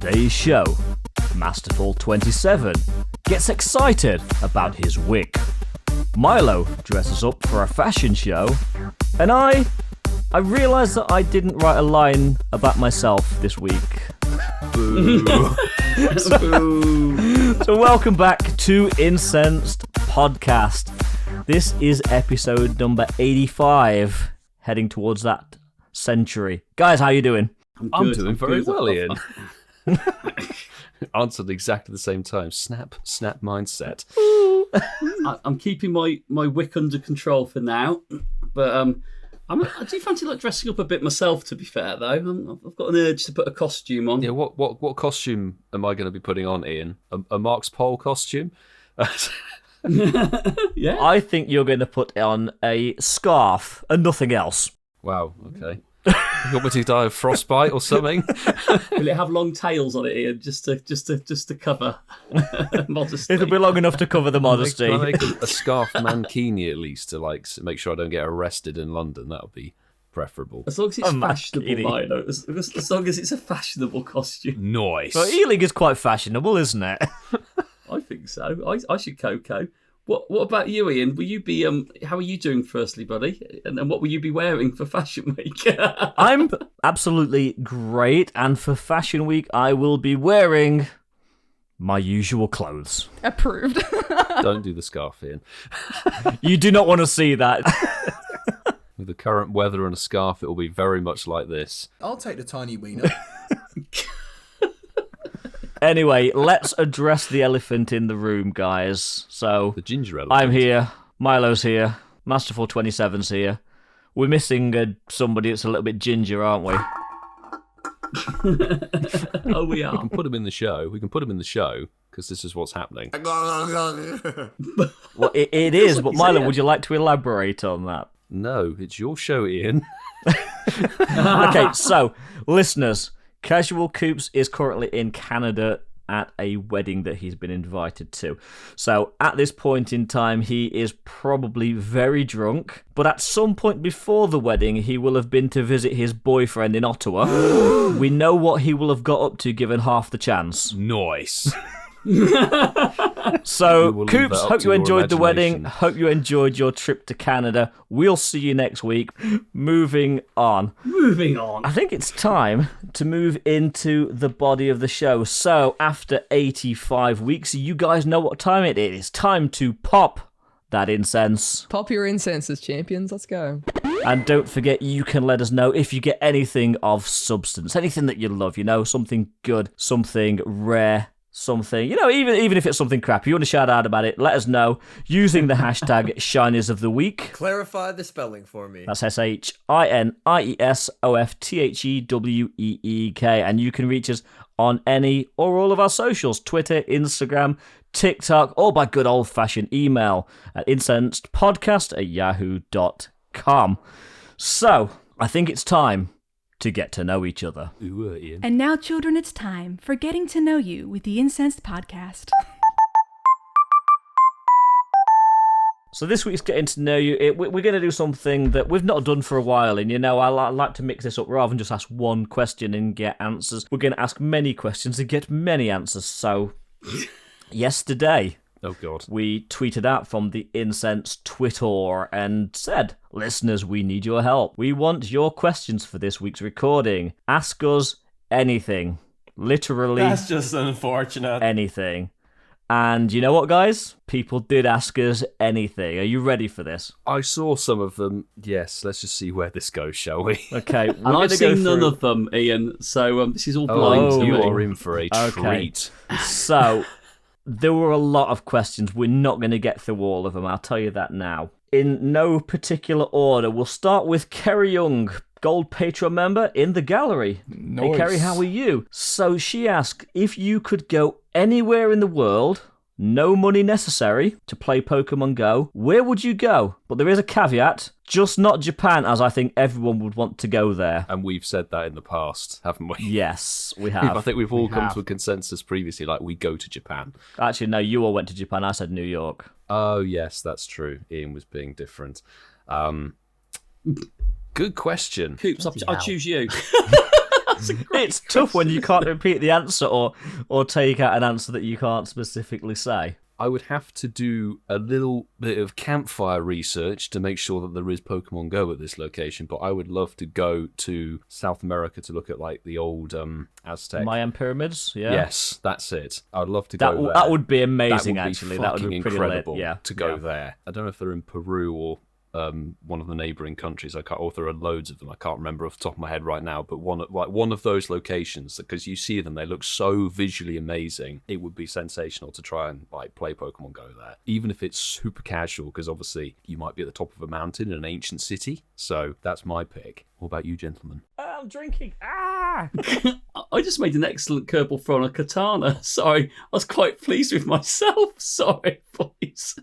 today's show, Masterful27 gets excited about his wig. Milo dresses up for a fashion show, and I realised that I didn't write a line about myself this week. Boo. So welcome back to Incensed Podcast. This is episode number 85, heading towards that century. Guys, how you doing? I'm doing very well, Ian. Answered exactly the same time. Snap mindset. I'm keeping my wick under control for now, but I do fancy dressing up a bit myself. To be fair, though, I've got an urge to put a costume on. Yeah, what costume am I going to be putting on, Ian? A Mark's Pole costume? Yeah, I think you're going to put on a scarf and nothing else. Wow. Okay. You want me to die of frostbite or something? Will it have long tails on it, Ian? Just to cover modesty. It'll be long enough to cover the modesty. Can I make a scarf mankini at least to make sure I don't get arrested in London? That would be preferable. As long as it's fashionable, mankini. Milo. As long as it's a fashionable costume. Nice. Well, Ealing is quite fashionable, isn't it? I think so. I should Coco. What about you, Ian? Will you be how are you doing firstly, buddy? And what will you be wearing for Fashion Week? I'm absolutely great, and for Fashion Week I will be wearing my usual clothes. Approved. Don't do the scarf, Ian. You do not want to see that. With the current weather and a scarf, it will be very much like this. I'll take the tiny wiener. Anyway, let's address the elephant in the room, guys. So, The ginger elephant. I'm here, Milo's here, Masterful27's here. We're missing somebody that's a little bit ginger, aren't we? Oh, we We are. can put him in the show. Because this is what's happening. Well, it is, but Milo, would you like to elaborate on that? No, it's your show, Ian. Okay, so, listeners, Casual Coops is currently in Canada at a wedding that he's been invited to. So at this point in time, he is probably very drunk, but at some point before the wedding, he will have been to visit his boyfriend in Ottawa. We know what he will have got up to given half the chance. Nice. So, We will leave Coops, that up hope to you your enjoyed the wedding. imagination. Hope you enjoyed your trip to Canada. We'll see you next week. Moving on. Moving on. I think it's time to move into the body of the show. So, after 85 weeks, you guys know what time it is. It's time to pop that incense. Pop your incenses, champions. Let's go. And don't forget, you can let us know if you get anything of substance, anything that you love, something good, something rare, something, even if it's something crappy. You want to shout out about it, let us know using the hashtag Shinies of the Week. Clarify the spelling for me. That's SHINIESOFTHEWEEK. And you can reach us on any or all of our socials, Twitter, Instagram, TikTok, or by good old-fashioned email at incensedpodcast@yahoo.com. So, I think it's time to get to know each other. Ooh, Ian. And now, children, it's time for Getting to Know You with the Incensed Podcast. So this week's Getting to Know You, we're going to do something that we've not done for a while, and I like to mix this up rather than just ask one question and get answers. We're going to ask many questions and get many answers. So, yesterday, Oh, God. we tweeted out from the Incense Twitter and said, listeners, we need your help. We want your questions for this week's recording. Ask us anything. Literally That's just unfortunate. anything. And you know what, guys? People did ask us anything. Are you ready for this? I saw some of them. Yes, let's just see where this goes, shall we? Okay. And I've seen none of them, Ian. So this is all blind to you me. are in for a treat. So, there were a lot of questions. We're not going to get through all of them. I'll tell you that now. In no particular order, we'll start with Kerry Young, Gold Patreon member in the gallery. Nice. Hey, Kerry, how are you? So she asked, if you could go anywhere in the world, no money necessary, to play Pokemon GO, where would you go? But there is a caveat, just not Japan, as I think everyone would want to go there. And we've said that in the past, haven't we? Yes, we have. I think we've all come to a consensus previously, like we go to Japan. Actually, no, you all went to Japan. I said New York. Oh, yes, that's true. Ian was being different. Good question. Coops, I choose you. It's tough when you can't repeat the answer or take out an answer that you can't specifically say. I would have to do a little bit of campfire research to make sure that there is Pokemon Go at this location, but I would love to go to South America to look at like the old Aztec Mayan pyramids, yeah. Yes, that's it. I'd love to go there. That would be amazing, That would actually. be That would fucking be pretty incredible lit. Yeah. to go there. I don't know if they're in Peru or one of the neighbouring countries. Or there are loads of them. I can't remember off the top of my head right now. But one of those locations, because you see them, they look so visually amazing. It would be sensational to try and like play Pokemon Go there, even if it's super casual. Because obviously you might be at the top of a mountain in an ancient city. So that's my pick. What about you, gentlemen? I'm drinking. Ah! I just made an excellent Kerbal Thrown a Katana. Sorry, I was quite pleased with myself. Sorry, boys.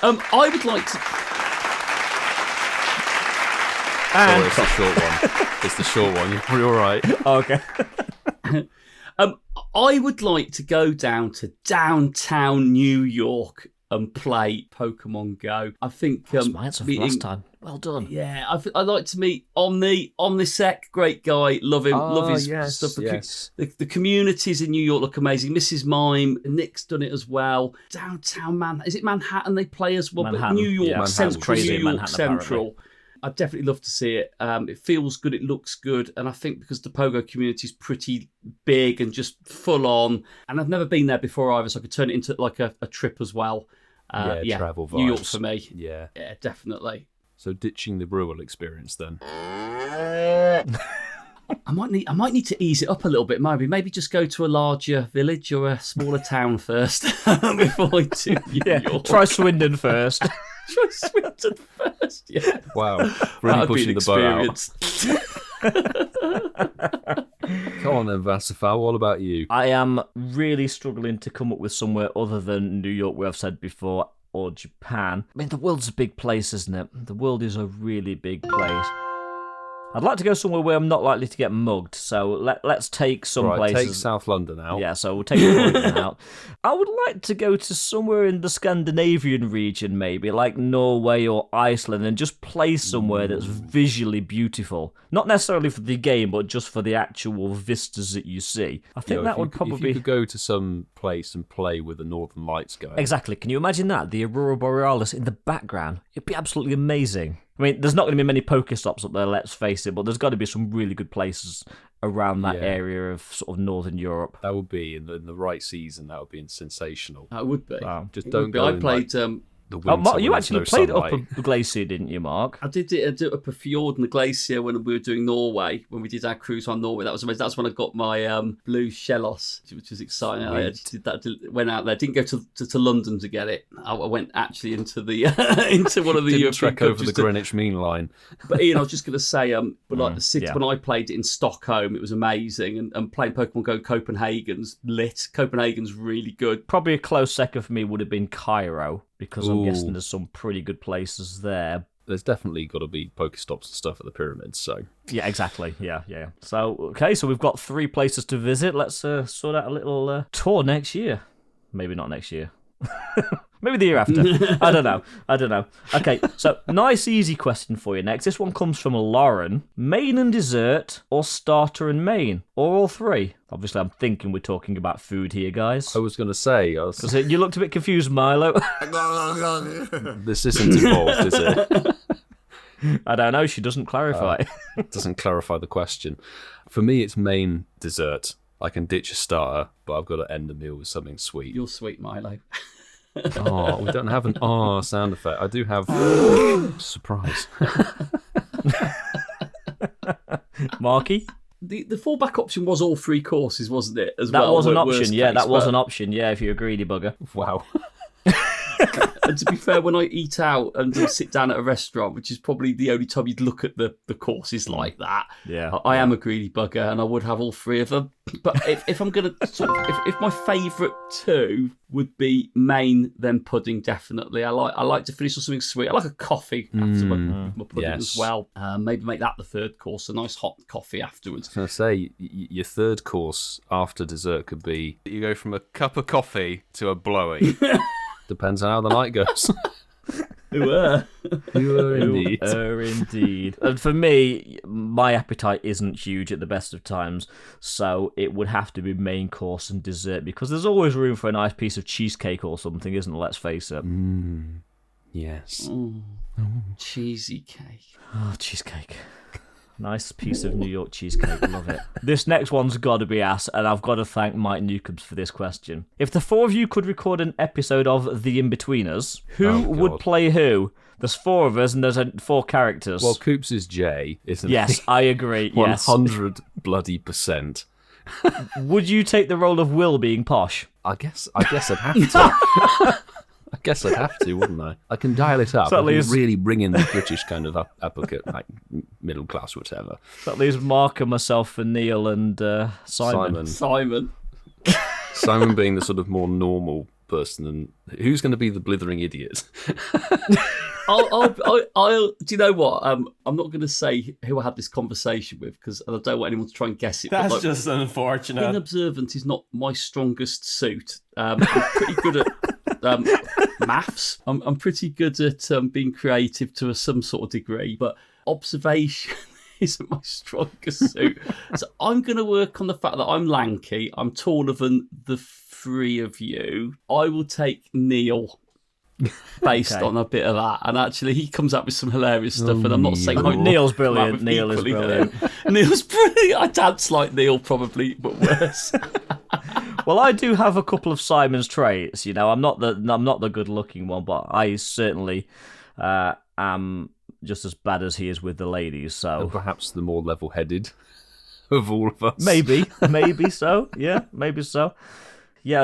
I would like to. And it's the short one. It's the short one. You're probably all right. Okay. I would like to go down to downtown New York and play Pokemon Go. I think That's my answer for last time. Well done. Yeah, I'd like to meet Omnisec, great guy, love him, love his stuff. Yes. The communities in New York look amazing. Mrs. Mime, Nick's done it as well. Downtown Is it Manhattan they play as well? Manhattan. But New York Yeah, Central, crazy New in York Manhattan, Central. apparently. I'd definitely love to see it. It feels good, it looks good, and I think because the Pogo community is pretty big and just full on, and I've never been there before either, so I could turn it into like a trip as well. Travel vibes. New York for me. Yeah, definitely. So ditching the rural experience then. I might need to ease it up a little bit. Maybe just go to a larger village or a smaller town first before I do New York. Try Swindon first. Try Swindon first. Yeah. Wow, really That'd pushing be an the boat out. Come on then, Vassafal, what about you? I am really struggling to come up with somewhere other than New York, where I've said before, or Japan. I mean, the world's a big place, isn't it? The world is a really big place. I'd like to go somewhere where I'm not likely to get mugged, so let's take some places. Take South London out. Yeah, so we'll take London out. I would like to go to somewhere in the Scandinavian region, maybe, like Norway or Iceland, and just play somewhere that's visually beautiful. Not necessarily for the game, but just for the actual vistas that you see. I think that would probably... If you could go to some place and play with the Northern Lights going. Exactly. Can you imagine that? The Aurora Borealis in the background. It'd be absolutely amazing. I mean, there's not going to be many Pokestops up there, let's face it, but there's got to be some really good places around that area of sort of Northern Europe. That would be, in the right season, that would be sensational. That would be. Wow. Just don't go I played... the winter Mark, you when actually there's no played sunlight. up a glacier, didn't you, Mark? I did it up a fjord and the glacier when we were doing Norway, when we did our cruise on Norway. That was amazing. That's when I got my blue Shellos, which was exciting. I actually did that, went out there. Didn't go to London to get it. I went actually into the into one of the Didn't European trek over the countries Greenwich Mean Line. But Ian, I was just going to say, but like the city, yeah. when I played it in Stockholm, it was amazing. And playing Pokemon Go in Copenhagen's lit. Copenhagen's really good. Probably a close second for me would have been Cairo, because I'm Ooh. guessing there's some pretty good places there. There's definitely got to be Pokestops and stuff at the pyramids, so... Yeah, exactly. Yeah. So, okay, so we've got 3 places to visit. Let's sort out a little tour next year. Maybe not next year. Maybe the year after. I don't know. Okay, so nice, easy question for you next. This one comes from Lauren. Main and dessert, or starter and main, or all 3? Obviously, I'm thinking we're talking about food here, guys. I was going to say... Because you looked a bit confused, Milo. This isn't involved, is it? I don't know. She doesn't clarify. Doesn't clarify the question. For me, it's main dessert. I can ditch a starter, but I've got to end the meal with something sweet. You're sweet, Milo. Oh, we don't have an sound effect. I do have surprise. Marky? The fallback option was all 3 courses, wasn't it? As That well, was an worst option. Yeah, case, that was but- an option. Yeah, if you're a greedy bugger. Wow. And to be fair, when I eat out and sit down at a restaurant, which is probably the only time you'd look at the courses like that, Yeah. I am a greedy bugger, and I would have all 3 of them. But if I'm gonna if my favourite 2 would be main, then pudding definitely. I like to finish with something sweet. I like a coffee after my pudding as well. Maybe make that the 3rd course, a nice hot coffee afterwards. I was going to say, your 3rd course after dessert could be you go from a cup of coffee to a blowy. Depends on how the night goes. Who are? Indeed. And for me, my appetite isn't huge at the best of times, so it would have to be main course and dessert, because there's always room for a nice piece of cheesecake or something, isn't there? Let's face it. Yes. Cheesy cake. Oh, cheesecake. Nice piece of New York cheesecake. Love it. This next one's got to be asked, and I've got to thank Mike Nukemz for this question. If the four of you could record an episode of The In-Betweeners, who would play who? There's four of us, and there's 4 characters. Well, Coops is Jay, isn't he? Yes, I agree. 100 bloody %. Would you take the role of Will being posh? I guess I'd have to. I guess I'd have to, wouldn't I? I can dial it up. So I can really bring in the British kind of uppercut, like middle class, whatever. That leaves Mark and myself and Neil and Simon. Simon. Simon being the sort of more normal person, and who's going to be the blithering idiot? I'll. Do you know what? I'm not going to say who I had this conversation with, because I don't want anyone to try and guess it. That's but, just unfortunate. Being observant is not my strongest suit. I'm pretty good at maths. I'm pretty good at being creative to some sort of degree, but observation isn't my strongest suit. So I'm going to work on the fact that I'm lanky. I'm taller than the 3 of you. I will take Neil based on a bit of that. And actually, he comes up with some hilarious stuff. And I'm not saying Neil's brilliant. Neil is brilliant. Neil's brilliant. I dance like Neil, probably, but worse. Well, I do have a couple of Simon's traits. You know, I'm not the good-looking one, but I certainly am just as bad as he is with the ladies. So And perhaps the more level-headed of all of us. maybe so. Yeah, maybe so. Yeah,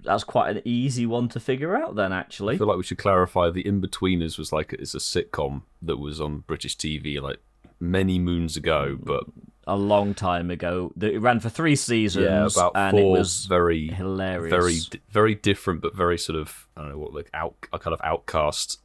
that's quite an easy one to figure out then, actually. I feel like we should clarify the In-Betweeners was it's a sitcom that was on British TV like many moons ago, but a long time ago. It ran for 3 seasons. Yeah, about 4. And it was very hilarious, very different, but very sort of, I don't know what, like a kind of outcast.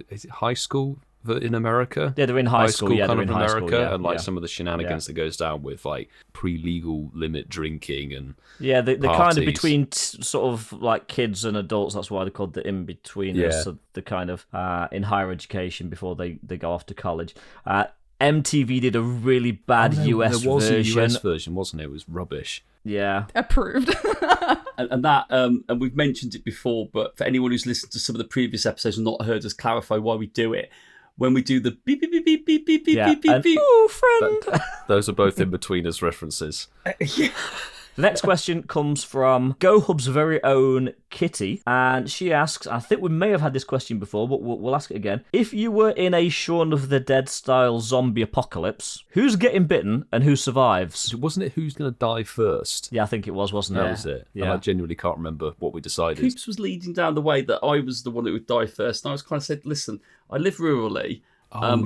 Is it high school in America? Yeah, they're in high school. Yeah, kind they're of in high America, school, yeah, and like yeah. some of the shenanigans that goes down with like pre-legal limit drinking and they're kind of parties. between sort of like kids and adults. That's why they're called the in-betweeners. Yeah. So they're kind of in higher education before they go off to college. MTV did a really bad US there was version. a US version, wasn't it? It was rubbish. Yeah. Approved. And that, and we've mentioned it before, but for anyone who's listened to some of the previous episodes and not heard us clarify why we do it, when we do the beep, beep, beep, beep, beep, beep, beep, Yeah. beep, beep, And, beep. "Ooh, friend." Those are both In-Betweeners references. The next question comes from GoHub's very own Kitty, and she asks, I think we may have had this question before, but we'll ask it again. If you were in a Shaun of the Dead style zombie apocalypse, who's getting bitten and who survives? Wasn't it who's going to die first? Yeah, I think it was, wasn't it? That was it. Yeah. And I genuinely can't remember what we decided. Coops was leading down the way that I was the one that would die first. And I was kind of said, listen, I live rurally.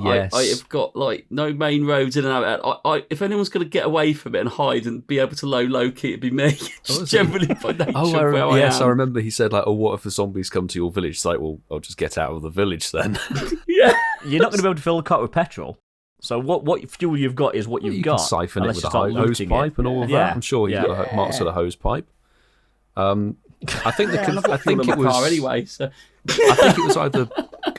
Yes. I have got like no main roads in and out. If anyone's going to get away from it and hide and be able to low key, it'd be me. Just generally by nature of where I am. I remember he said like, "Oh, what if the zombies come to your village?" It's like, well, I'll just get out of the village then. Yeah. You're not going to be able to fill the car with petrol. So what fuel you've got is what you've you got. can siphon it unless with you a start hose looting pipe it. and all of Yeah. that. I'm sure he's Yeah. got a Mark's got a hose pipe. I think Yeah, and I've got fuel in my car anyway. So I think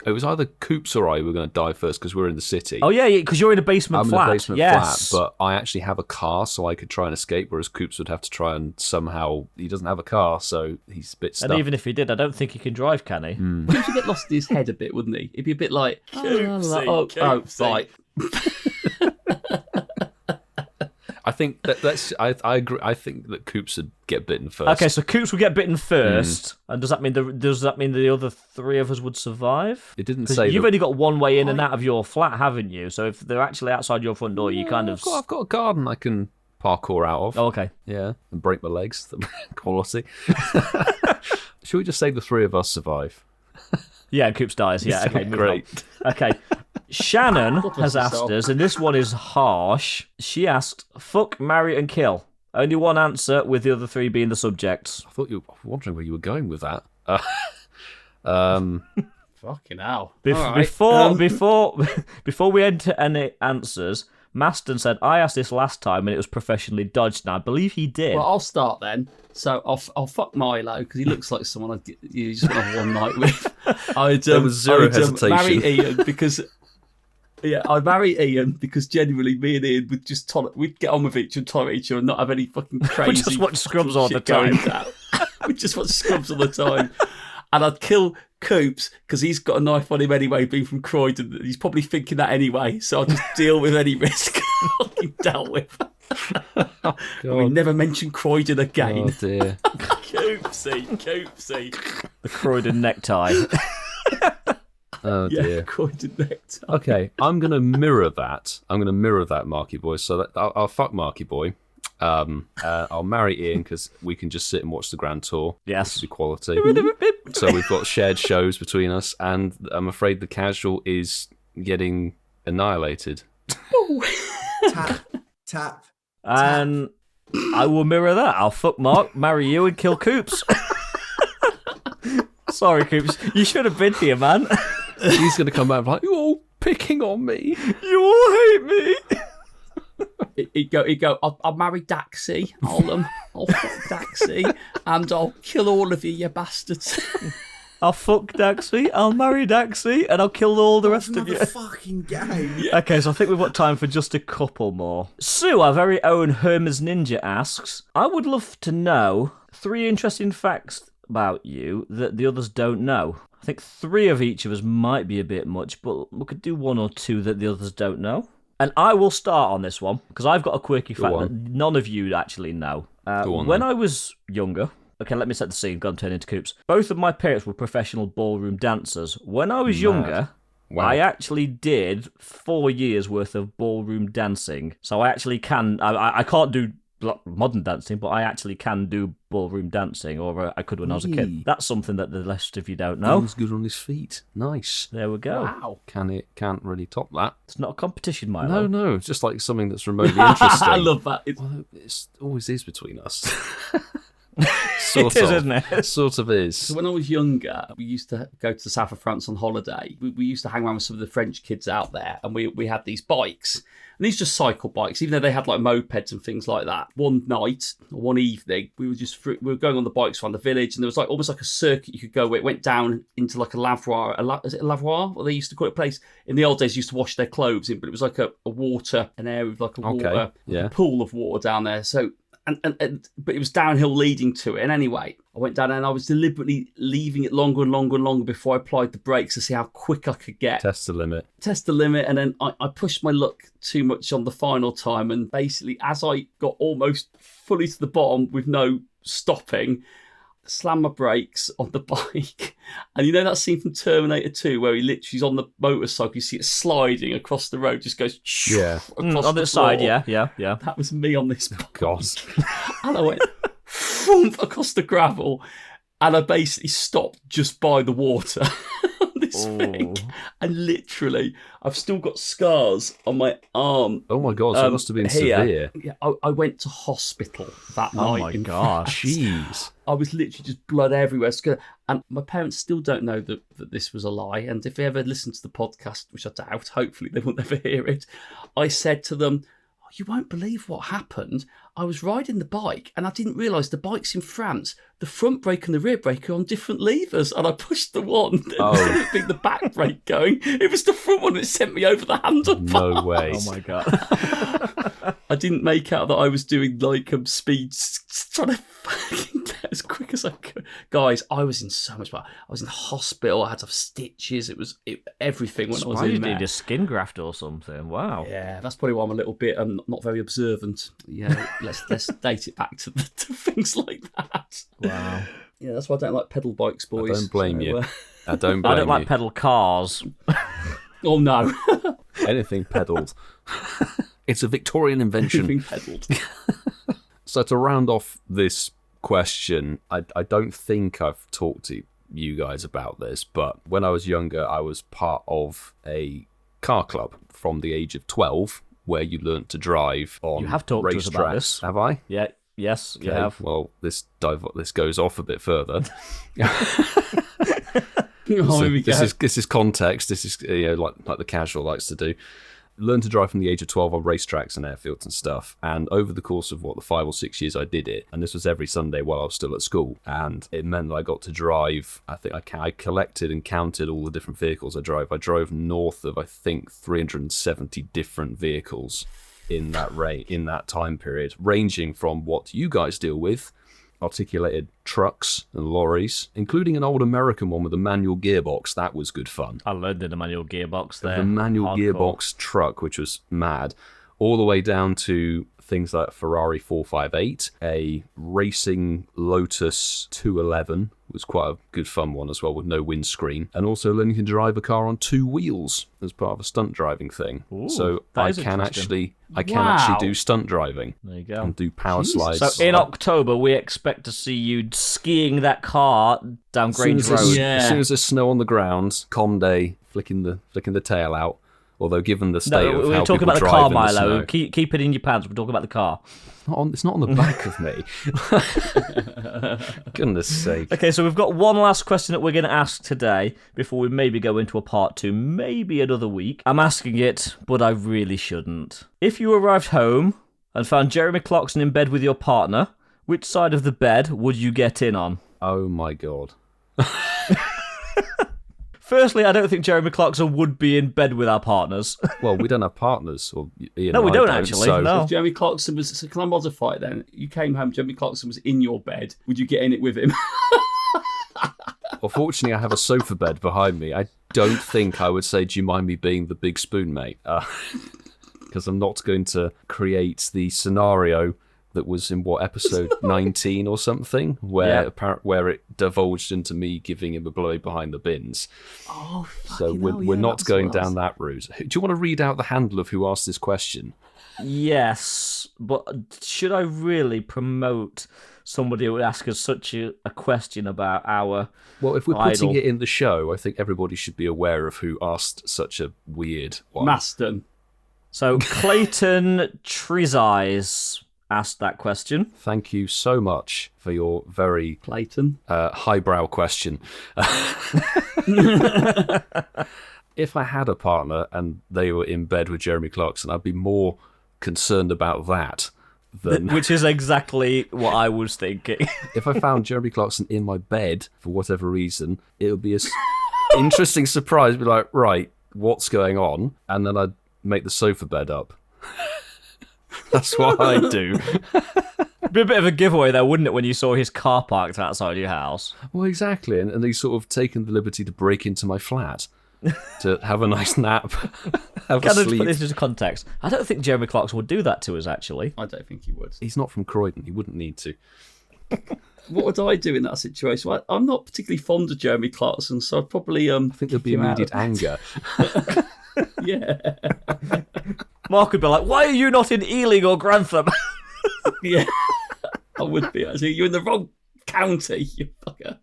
it was either Coops or I were going to die first because we're in the city. Oh yeah, because you're in a basement I'm flat. in a basement yes. flat, but I actually have a car, so I could try and escape. Whereas Coops would have to try and somehow. He doesn't have a car, so he's a bit stuck. And even if he did, I don't think he can drive, can he? Coops would get lost in his head a bit, wouldn't he? He'd be a bit like, Coopsy. right. I think I agree. I think that Coops would get bitten first. Okay, so Coops would get bitten first, and does that mean the other 3 of us would survive? It didn't 'Cause say you've that- only got one way in and out of your flat, haven't you? So if they're actually outside your front door, you kind of. I've got a garden I can parkour out of. Oh, okay. Yeah, and break my legs. The quality. Should we just say the 3 of us survive? Yeah, Coops dies. Yeah, okay, move Great. on. Okay. Shannon God has bless asked yourself. us, and this one is harsh. She asked, fuck, marry, and kill. Only one answer, with the other 3 being the subjects. I thought you were wondering where you were going with that. Fucking hell. All right. Before we enter any answers, Maston said, I asked this last time and it was professionally dodged, and I believe he did. Well, I'll start then. So I'll fuck Milo because he looks like someone you just want to have one night with. There was zero hesitation. Marry Ian because I'd marry Ian because genuinely me and Ian would just we'd get on with each other and tolerate each other and not have any fucking crazy. We just watch Scrubs all the shit going time. down. We just watch Scrubs all the time. And I'd kill Coops because he's got a knife on him anyway, being from Croydon. He's probably thinking that anyway, so I'll just deal with any risk fucking dealt with. We never mention Croydon again. Oh dear. Coopsy. The Croydon necktie. Oh Yeah, dear. Croydon necktie. Okay, I'm gonna mirror that, Marky Boy. So that I'll fuck Marky Boy. I'll marry Ian because we can just sit and watch the Grand Tour. Yes. Equality. So we've got shared shows between us, and I'm afraid the casual is getting annihilated. Tap. And I will mirror that. I'll fuck Mark, marry you, and kill Coops. Sorry, Coops. You should have been here, man. He's gonna come out like, you're all picking on me. You all hate me. He'd go. I'll marry Daxi. I'll fuck Daxi, and I'll kill all of you bastards. I'll fuck Daxi, I'll marry Daxi, and I'll kill all the rest of you. Fucking game. Okay, so I think we've got time for just a couple more. Sue, our very own HermesNinja, asks, I would love to know 3 interesting facts about you that the others don't know. I think 3 of each of us might be a bit much, but we could do 1 or 2 that the others don't know. And I will start on this one, because I've got a quirky fact that none of you actually know. When I was younger... Okay, let me set the scene. Go and turn into Coops. Both of my parents were professional ballroom dancers. When I was younger, I actually did 4 years worth of ballroom dancing. So I actually can... I can't do modern dancing, but I actually can do ballroom dancing, or I could when I was a kid. That's something that the rest of you don't know. He's good on his feet. Nice. There we go. Wow. Can't really top that. It's not a competition, Milo. No, it's just like something that's remotely interesting. I love that. Well, it always is between us. It is, isn't it? Sort of is. So when I was younger, we used to go to the south of France on holiday. We used to hang around with some of the French kids out there, and we had these bikes. And these just cycle bikes, even though they had like mopeds and things like that. One night, or one evening, we were going on the bikes around the village, and there was like almost like a circuit you could go where it went down into like a lavoir. Is it a lavoir? What they used to call it? A place in the old days used to wash their clothes in, but it was like an area with like a pool of water down there. So. But it was downhill leading to it. And anyway, I went down and I was deliberately leaving it longer and longer and longer before I applied the brakes to see how quick I could get. Test the limit. And then I pushed my luck too much on the final time. And basically, as I got almost fully to the bottom with no stopping, slammed my brakes on the bike. And you know that scene from Terminator 2 where he literally is on the motorcycle, you see it sliding across the road, just goes across on the side, yeah. That was me on this bike. God. And I went thump across the gravel, and I basically stopped just by the water on this thing. And literally, I've still got scars on my arm. Oh my God, so it must have been severe. Yeah, I went to hospital that night. Oh my gosh. Jeez. I was literally just blood everywhere. And my parents still don't know that this was a lie. And if they ever listen to the podcast, which I doubt, hopefully they will never hear it, I said to them, you won't believe what happened. I was riding the bike and I didn't realise the bike's in France. The front brake and the rear brake are on different levers. And I pushed the one instead of being the back brake going. It was the front one that sent me over the handlebar. No way. Oh my God. I didn't make out that I was doing like speeds, trying to fucking get as quick as I could. Guys, I was in so much pain. I was in hospital. I had to have stitches. It was everything when I was in you there. need a skin graft or something. Wow. Yeah, that's probably why I'm a little bit not very observant. Yeah, let's date it back to things like that. Wow. Yeah, that's why I don't like pedal bikes, boys. I don't blame you. I don't blame I don't you. like pedal cars. Oh no. Anything pedalled. It's a Victorian invention. Anything pedalled. So to round off this question, I don't think I've talked to you guys about this, but when I was younger, I was part of a car club from the age of 12 where you learnt to drive on You have talked to us about racetracks. this. Have I? Yeah. Yes, you Okay, have. well, this goes off a bit further. Oh, here we go. This is context. This is like the casual likes to do. learned to drive from the age of 12 on racetracks and airfields and stuff. And over the course of, the 5 or 6 years I did it, and this was every Sunday while I was still at school, and it meant that I got to drive, I collected and counted all the different vehicles I drove. I drove north of, 370 different vehicles in that time period, ranging from what you guys deal with, articulated trucks and lorries, including an old American one with a manual gearbox. That was good fun. I learned in a manual gearbox there. The manual Hardcore. gearbox truck, which was mad, all the way down to things like Ferrari 458, a racing Lotus 211 was quite a good fun one as well, with no windscreen, and also learning to drive a car on 2 wheels as part of a stunt driving thing. Ooh, so that I is can interesting. actually do stunt driving. There you go. And do power slides. So in October, we expect to see you skiing that car down Grange Road. As soon as there's snow on the ground, calm day, flicking the tail out. Although, given the state of we're how talking people about the drive car, in the Milo. snow. Keep it in your pants. We're talking about the car. It's not on the back of me. Goodness sake. Okay, so we've got one last question that we're going to ask today before we maybe go into a part 2, maybe another week. I'm asking it, but I really shouldn't. If you arrived home and found Jeremy Clarkson in bed with your partner, which side of the bed would you get in on? Oh my god. Firstly, I don't think Jeremy Clarkson would be in bed with our partners. Well, we don't have partners. Or Ian No, we and I don't actually, So no. If Jeremy Clarkson was... So can I modify it then? You came home, Jeremy Clarkson was in your bed. Would you get in it with him? Well, fortunately, I have a sofa bed behind me. I don't think I would say, do you mind me being the big spoon, mate? Because I'm not going to create the scenario that was in, episode 19 or something, where where it divulged into me giving him a blow behind the bins. Oh, So we're not going down that route. Do you want to read out the handle of who asked this question? Yes, but should I really promote somebody who would ask us such a question about our Well, if we're putting idol? it in the show, I think everybody should be aware of who asked such a weird one. Maston. So Clayton Trizeyes asked that question. Thank you so much for your very Clayton. highbrow question. If I had a partner and they were in bed with Jeremy Clarkson, I'd be more concerned about that than Which is exactly what I was thinking. if I found Jeremy Clarkson in my bed for whatever reason. It would be a interesting surprise. Be like, right, what's going on? And then I'd make the sofa bed up. That's what I do. Be a bit of a giveaway there, wouldn't it, when you saw his car parked outside your house? Well, exactly. And he's sort of taken the liberty to break into my flat to have a nice nap, have Can I a just sleep. put this into context? I don't think Jeremy Clarkson would do that to us, actually. I don't think he would. He's not from Croydon. He wouldn't need to. What would I do in that situation? Well, I'm not particularly fond of Jeremy Clarkson, so I'd probably I think there'd be kick him out immediate of- anger. Yeah. Mark would be like, why are you not in Ealing or Grantham? Yeah. I would be, actually. You're in the wrong county, you fucker.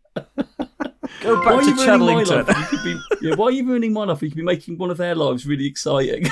Go Why back are to you ruining my Chadlington. life? You could be, yeah, why are you ruining my life? You could be making one of their lives really exciting.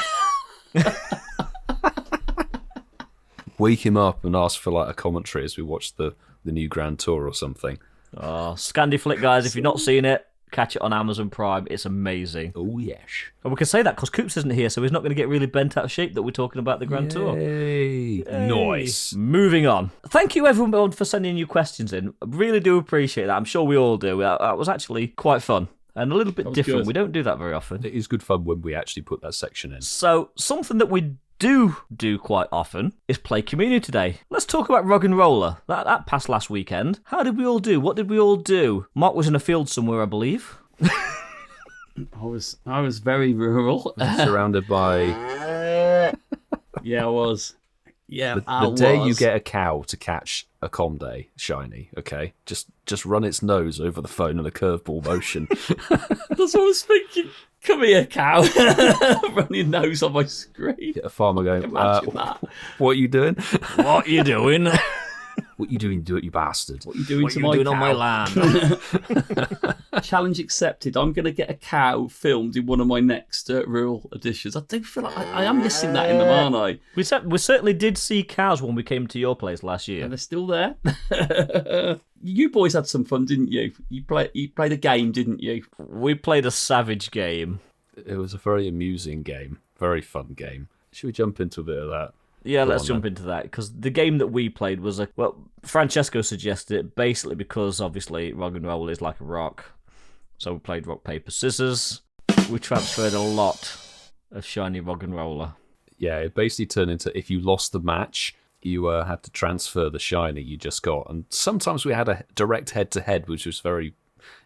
Wake him up and ask for like a commentary as we watch the new Grand Tour or something. Oh, Scandi Flick, guys, if you've not seen it, catch it on Amazon Prime. It's amazing. Oh, yes. And we can say that because Coops isn't here, so he's not going to get really bent out of shape that we're talking about the Grand Tour. Hey. Nice. Moving on. Thank you, everyone, for sending your questions in. I really do appreciate that. I'm sure we all do. That was actually quite fun and a little bit was different. good. We don't do that very often. It is good fun when we actually put that section in. So, something that we do quite often is play Community Day. Let's talk about Roggenrolla. That passed last weekend. How did we all do? What did we all do? Mark was in a field somewhere, I believe. I was very rural. Surrounded by Yeah, I was. Yeah, the day you get a cow to catch a Comday, Shiny, okay? Just run its nose over the phone in a curveball motion. That's what I was thinking. Come here, cow. Run your nose on my screen. Get a farmer going, Imagine that. what are you doing? What are you doing? What you doing? Do it, you bastard. What are you doing What to are you my doing cow? on my land? Challenge accepted. I'm going to get a cow filmed in one of my next rural editions. I do feel like I am missing that in them, aren't I? We certainly did see cows when we came to your place last And year. they're still there. You boys had some fun, didn't you? You played a game, didn't you? We played a savage game. It was a very amusing game. Very fun game. Should we jump into a bit of that? Yeah, Go let's on, jump then. into that, because the game that we played was Francesco suggested it basically because obviously Roggenrolla is like a rock. So we played rock, paper, scissors. We transferred a lot of shiny Roggenrolla. Yeah, it basically turned into if you lost the match, you had to transfer the shiny you just got. And sometimes we had a direct head-to-head, which was it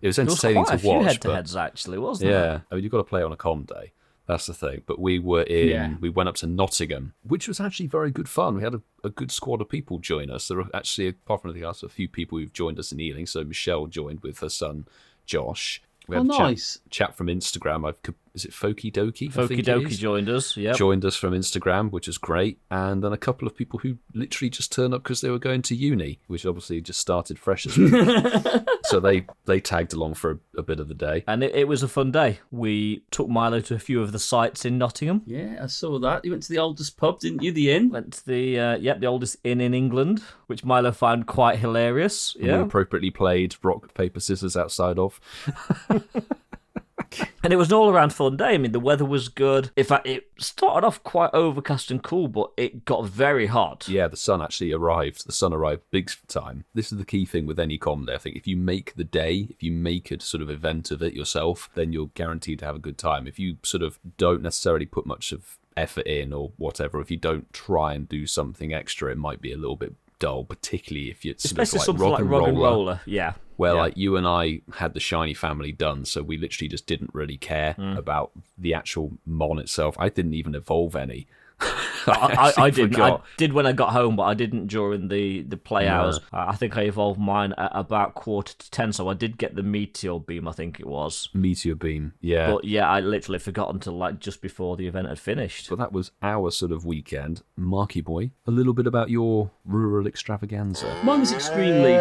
was entertaining There was to quite a watch. few head-to-heads, actually, wasn't Yeah, there? I mean, you've got to play on a com day. That's the thing. But we were we went up to Nottingham, which was actually very good fun. We had a good squad of people join us. There were actually, apart from the us, a few people who've joined us in Ealing. So Michelle joined with her son, Josh. We had nice. Chat from Instagram. Is it Foki Doki? I think Foki it Doki is. joined us, yeah. Joined us from Instagram, which is great. And then a couple of people who literally just turned up because they were going to uni, which obviously just started fresh as well. So they tagged along for a bit of the day. And it was a fun day. We took Milo to a few of the sites in Nottingham. Yeah, I saw that. You went to the oldest pub, didn't you? The inn. Went to the oldest inn in England, which Milo found quite hilarious. And Yeah. we appropriately played rock, paper, scissors outside of. And it was an all-around fun day. I mean, the weather was good. In fact, it started off quite overcast and cool, but it got very hot. Yeah, the sun actually arrived. The sun arrived big time. This is the key thing with any com day. I think if you make the day, if you make a sort of event of it yourself, then you're guaranteed to have a good time. If you sort of don't necessarily put much of effort in or whatever, if you don't try and do something extra, it might be a little bit dull, particularly if it's Especially sort of something like Roggenrolla. Yeah. where like you and I had the shiny family done, so we literally just didn't really care about the actual mon itself. I didn't even evolve any. I didn't. I forgot. did when I got home, but I didn't during the play hours. I think I evolved mine at about 9:45, so I did get the meteor beam, I think it was. Meteor beam, yeah. But yeah, I literally forgot until like just before the event had finished. So that was our sort of weekend. Marky boy, a little bit about your rural extravaganza. Mine was extremely.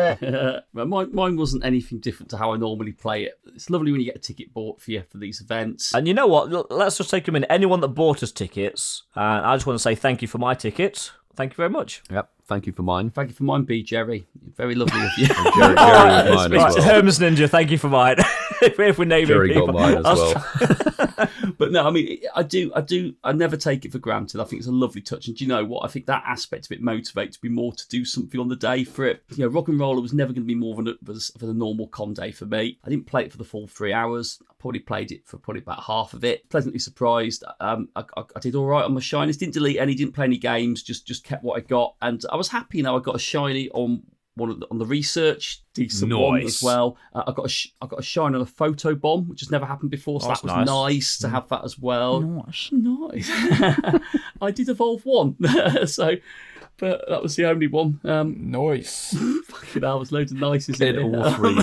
mine wasn't anything different to how I normally play it. It's lovely when you get a ticket bought for you for these events. And you know what? Let's just take a minute. Anyone that bought us tickets, I just want to say thank you for my ticket. Thank you very much. Yep, thank you for mine. Thank you for mine, B. Jerry. Very lovely of you. Jerry was mine as well. HermesNinja, thank you for mine. if we're naming Jerry people. got mine as well. But no, I mean, I never take it for granted. I think it's a lovely touch. And do you know what? I think that aspect of it motivates me more to do something on the day for it. You know, Roggenrolla was never going to be more than a normal con day for me. I didn't play it for the full 3 hours. I probably played it for probably about half of it. Pleasantly surprised. I did all right on my shinies. Didn't delete any, didn't play any games, just kept what I got. And I was happy, you know, I got a shiny on on the research, decent one as well. I got a shine on a photo bomb, which has never happened before, so that was nice to have that as well. Nice. I did evolve one, so, but that was the only one. Nice. Fucking hell, was loads of nices in it. All three.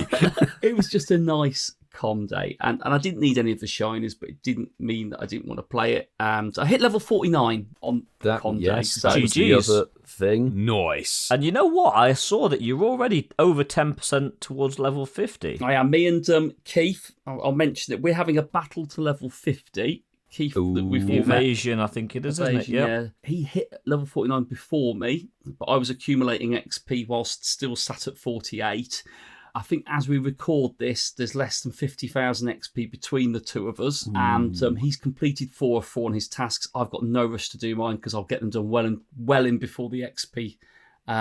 It was just a nice com day, and I didn't need any of the shinies, but it didn't mean that I didn't want to play it. And I hit level 49 on That con day. yes, So that was the GGs. other thing. Nice. And you know what? I saw that you're already over 10% towards level 50. I am. Me and Keith, I'll mention it. We're having a battle to level 50. Keith, that we've The all met. evasion, I think it is, isn't it? Evasion, yeah. He hit level 49 before me, but I was accumulating XP whilst still sat at 48. I think as we record this, there's less than 50,000 XP between the two of us, and he's completed 4 of 4 on his tasks. I've got no rush to do mine because I'll get them done well in before the XP.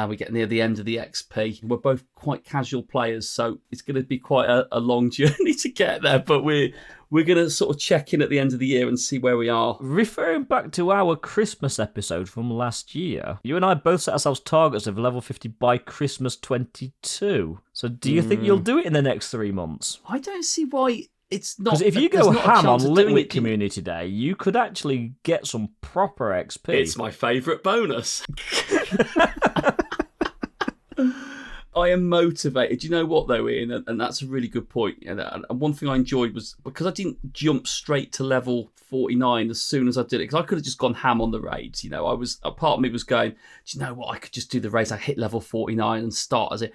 We get near the end of the XP. We're both quite casual players, so it's going to be quite a long journey to get there, but we're going to sort of check in at the end of the year and see where we are. Referring back to our Christmas episode from last year, you and I both set ourselves targets of level 50 by Christmas 22. So do you think you'll do it in the next 3 months? I don't see why it's not. Because if you there's go not a ham on chance of doing Litwick it. Community Day, you could actually get some proper XP. It's my favourite bonus. I am motivated. You know what, though, Ian? And that's a really good point. And one thing I enjoyed was because I didn't jump straight to level 49 as soon as I did it, because I could have just gone ham on the raids. You know, a part of me was going, do you know what? I could just do the raids. I hit level 49 and start as it.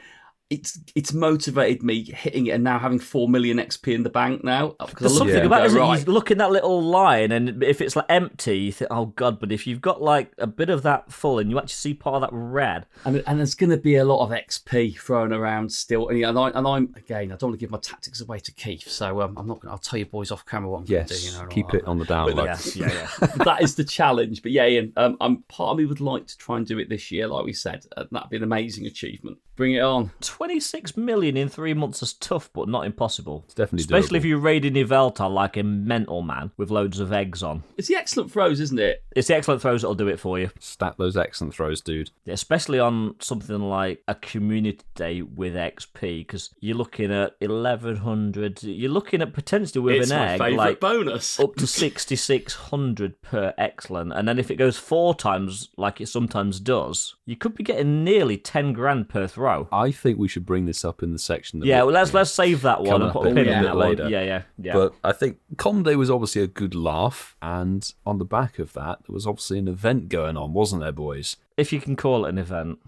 it's motivated me hitting it and now having 4 million XP in the bank now. There's something about it, isn't it? You look in that little line, and if it's like empty, you think, oh god. But if you've got like a bit of that full, and you actually see part of that red, and there's going to be a lot of XP thrown around still. And I'm again, I don't want to give my tactics away to Keith, so I'm not going. I'll tell you boys off camera what I'm going to do. You know, keep it on the down low. Yes, yeah. That is the challenge. But yeah, Ian, part of me would like to try and do it this year, like we said. That'd be an amazing achievement. Bring it on. 26 million in 3 months is tough, but not impossible. It's definitely especially doable. if you're raiding Yveltal like a mental man with loads of eggs on. It's the excellent throws, isn't it? It's the excellent throws that'll do it for you. Stat those excellent throws, dude. Especially on something like a community day with XP, because you're looking at 1100. You're looking at potentially with It's an my egg favourite like bonus. up to 6600 per excellent, and then if it goes 4 times like it sometimes does, you could be getting nearly 10 grand per throw. I think we should bring this up in the section. Yeah, well, let's save that one and put a pin in that later. one. Yeah. But I think Conde was obviously a good laugh, and on the back of that, there was obviously an event going on, wasn't there, boys? If you can call it an event.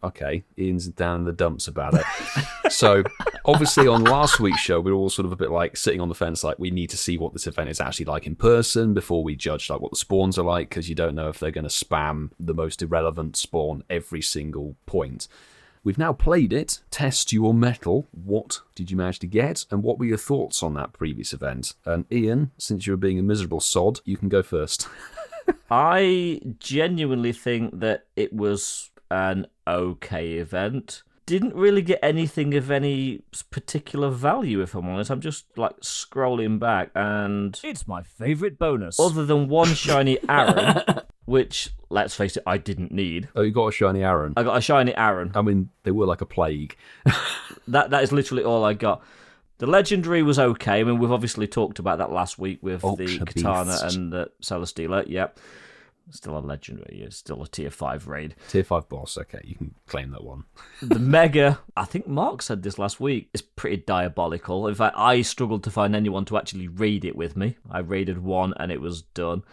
Okay, Ian's down in the dumps about it. So, obviously, on last week's show, we were all sort of a bit like sitting on the fence, like we need to see what this event is actually like in person before we judge like what the spawns are like, because you don't know if they're going to spam the most irrelevant spawn every single point. We've now played it. Test Your Mettle. What did you manage to get, and what were your thoughts on that previous event? And Ian, since you were being a miserable sod, you can go first. I genuinely think that it was an okay event. Didn't really get anything of any particular value, if I'm honest. I'm just like scrolling back, and it's my favourite bonus. Other than one shiny Aaron, which, let's face it, I didn't need. Oh, you got a shiny Aaron? I got a shiny Aaron. I mean, they were like a plague. That is literally all I got. The legendary was okay. I mean, we've obviously talked about that last week with Ultra the Katana Beasts. and the Celesteela. Yep. Still a legendary. It's still a tier 5 raid. Tier 5 boss. Okay, you can claim that one. The Mega, I think Mark said this last week, is pretty diabolical. In fact, I struggled to find anyone to actually raid it with me. I raided one and it was done.